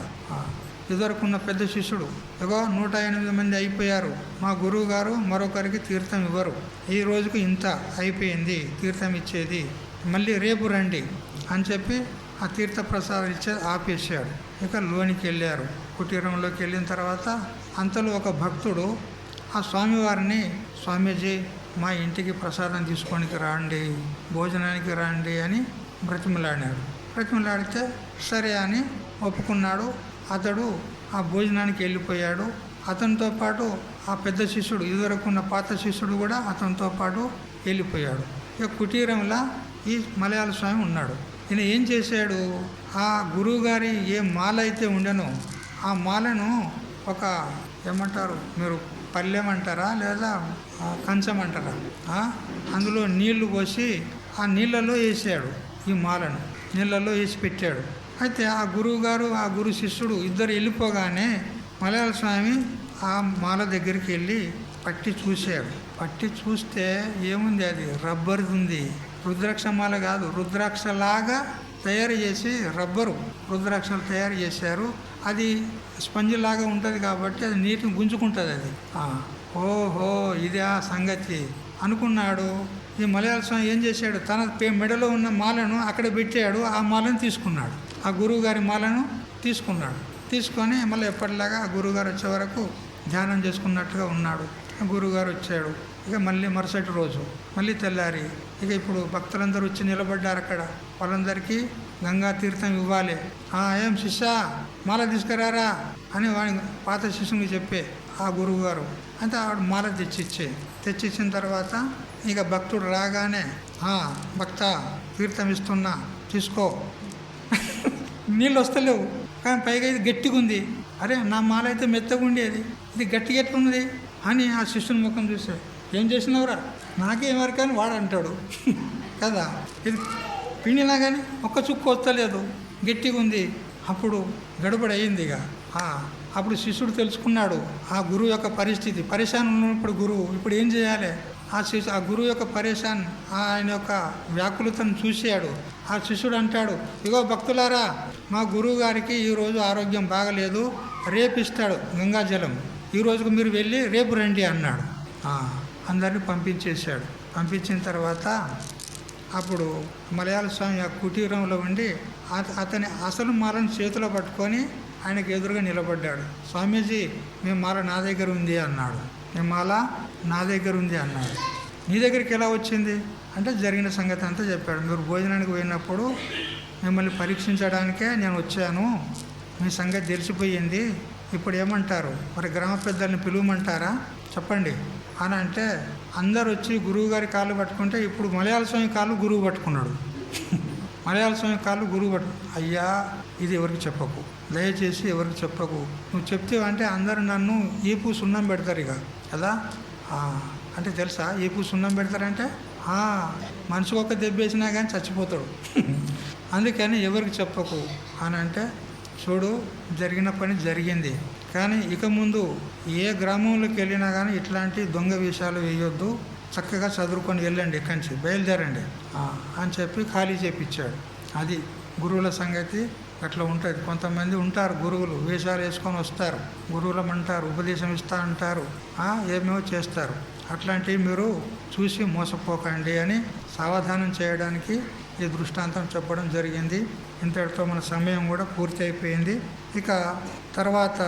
ఇదివరకున్న పెద్ద శిష్యుడు, ఇగో 108 మంది అయిపోయారు, మా గురువు గారు మరొకరికి తీర్థం ఇవ్వరు, ఈ రోజుకు ఇంత అయిపోయింది తీర్థం ఇచ్చేది, మళ్ళీ రేపు రండి అని చెప్పి ఆ తీర్థ ప్రసాదం ఇచ్చేది ఆపేసాడు. ఇక లోనికి వెళ్ళారు. కుటీరంలోకి వెళ్ళిన తర్వాత అంతలో ఒక భక్తుడు ఆ స్వామివారిని, స్వామీజీ మా ఇంటికి ప్రసాదం తీసుకోనికి రండి, భోజనానికి రండి అని బ్రతిమలాడాడు. బ్రతిమలాడితే సరే అని ఒప్పుకున్నాడు. అతడు ఆ భోజనానికి వెళ్ళిపోయాడు. అతనితో పాటు ఆ పెద్ద శిష్యుడు, ఇదివరకున్న పాత శిష్యుడు కూడా అతనితో పాటు వెళ్ళిపోయాడు. ఇక కుటీరంలో ఈ మలయాళ స్వామి ఉన్నాడు. ఈయన ఏం చేశాడు, ఆ గురువుగారి ఏ మాల అయితే ఉండెనో ఆ మాలను ఒక ఏమంటారు మీరు, పల్లెం అంటారా లేదా కంచం అంటారా, అందులో నీళ్లు పోసి ఆ నీళ్ళలో వేసాడు. ఈ మాలను నీళ్ళలో వేసి పెట్టాడు. అయితే ఆ గురువు గారు ఆ గురు శిష్యుడు ఇద్దరు వెళ్ళిపోగానే మలయాళ స్వామి ఆ మాల దగ్గరికి వెళ్ళి పట్టి చూశాడు. పట్టి చూస్తే ఏముంది, అది రబ్బర్ది ఉంది. రుద్రాక్ష మాల కాదు, రుద్రాక్షలాగా తయారు చేసి రబ్బరు రుద్రాక్షలు తయారు చేశారు. అది స్పంజ్ లాగా ఉంటుంది కాబట్టి అది నీటిని గుంజుకుంటుంది. అది ఓహో ఇదే ఆ సంగతి అనుకున్నాడు. ఈ మలయాళ స్వామి ఏం చేశాడు, తన మెడలో ఉన్న మాలను అక్కడ పెట్టాడు. ఆ మాలను తీసుకున్నాడు, ఆ గురువుగారి మాలను తీసుకున్నాడు. తీసుకొని మళ్ళీ ఎప్పటిలాగా ఆ గురువుగారు వచ్చే వరకు ధ్యానం చేసుకున్నట్టుగా ఉన్నాడు. ఆ గురువుగారు వచ్చాడు. ఇక మళ్ళీ మరుసటి రోజు మళ్ళీ తెల్లారి ఇక ఇప్పుడు భక్తులందరూ వచ్చి నిలబడ్డారు అక్కడ. వాళ్ళందరికీ గంగా తీర్థం ఇవ్వాలి. ఏం శిష్య మాల తీసుకురారా అని వాడి పాత శిష్యునికి చెప్పే ఆ గురువుగారు అంటే ఆవిడ మాల తెచ్చిచ్చిన తర్వాత ఇక భక్తుడు రాగానే భక్త తీర్థం ఇస్తున్నా తీసుకో. నీళ్ళు వస్తలేవు కానీ పైగా ఇది గట్టిగా ఉంది. అరే నా మాల అయితే మెత్తగా ఉండేది, ఇది గట్టిగా ఎట్లున్నది అని ఆ శిష్యుని ముఖం చూసాడు. ఏం చేసినవురా, నాకేమరి కానీ వాడు అంటాడు కదా, ఇది పిండినా కానీ ఒక్క చుక్క వస్తలేదు, గట్టిగా ఉంది. అప్పుడు గడబడి అయ్యింది. ఇక అప్పుడు శిష్యుడు తెలుసుకున్నాడు ఆ గురువు యొక్క పరిస్థితి. పరేషాన్ ఉన్నప్పుడు గురువు ఇప్పుడు ఏం చేయాలి, ఆ గురువు యొక్క పరేషాన్, ఆయన యొక్క వ్యాకులతను చూశాడు. ఆ శిష్యుడు అంటాడు, ఇగో భక్తులారా, మా గురువు గారికి ఈరోజు ఆరోగ్యం బాగలేదు, రేపు ఇస్తాడు గంగాజలం, ఈ రోజుకు మీరు వెళ్ళి రేపు రండి అన్నాడు. అందరినీ పంపించేశాడు. పంపించిన తర్వాత అప్పుడు మలయాళ స్వామి ఆ కుటీరంలో ఉండి అతని అసలు మాలను చేతిలో పట్టుకొని ఆయనకు ఎదురుగా నిలబడ్డాడు. స్వామీజీ మీ మాల నా దగ్గర ఉంది అన్నాడు. మీ మాల నా దగ్గర ఉంది అన్నాడు. నీ దగ్గరికి ఎలా వచ్చింది అంటే జరిగిన సంగతి అంతా చెప్పాడు. మీరు భోజనానికి పోయినప్పుడు మిమ్మల్ని పరీక్షించడానికే నేను వచ్చాను, మీ సంగతి తెలిసిపోయింది, ఇప్పుడు ఏమంటారు, మరి గ్రామ పెద్దల్ని పిలువమంటారా చెప్పండి అని అంటే అందరు వచ్చి గురువు గారి కాళ్ళు పట్టుకుంటే ఇప్పుడు మలయాళ స్వామి కాళ్ళు గురువు పట్టుకున్నాడు. మలయాళ స్వామి కాళ్ళు గురువు అయ్యా ఇది ఎవరికి చెప్పకు, దయచేసి ఎవరికి చెప్పకు, నువ్వు చెప్తే అంటే అందరు నన్ను ఈపు సున్నం పెడతారు ఇక కదా. అంటే తెలుసా ఈపు సున్నం పెడతారంటే మనిషికి ఒక దెబ్బేసినా కానీ చచ్చిపోతాడు. అందుకని ఎవరికి చెప్పకు అని అంటే చూడు జరిగిన పని జరిగింది, కానీ ఇక ముందు ఏ గ్రామంలోకి వెళ్ళినా కానీ ఇట్లాంటి దొంగ విషయాలు వేయొద్దు, చక్కగా చదువుకొని వెళ్ళండి, ఇక్కడి నుంచి బయలుదేరండి అని చెప్పి ఖాళీ చేపించాడు. అది గురువుల సంగతి అట్లా ఉంటుంది. కొంతమంది ఉంటారు గురువులు వేషాలు వేసుకొని వస్తారు, గురువులమంటారు, ఉపదేశం ఇస్తా అంటారు, ఏమేమో చేస్తారు. అట్లాంటివి మీరు చూసి మోసపోకండి అని సావధానం చేయడానికి ఈ దృష్టాంతం చెప్పడం జరిగింది. ఇంతటితో మన సమయం కూడా పూర్తి అయిపోయింది. ఇక తర్వాత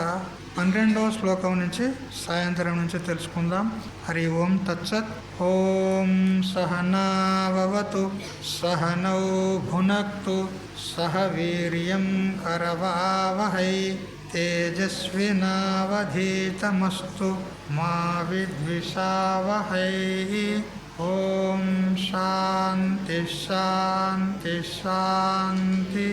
12వ శ్లోకం నుంచి సాయంత్రం నుంచి తెలుసుకుందాం. హరి ఓం తత్సత్. ఓం సహనావతు సహనౌ భునక్తు సహ వీర్యం కరవావహై తేజస్వినావధీతమస్తు మా విద్విషావహై. ఓం శాంతి శాంతి శాంతి.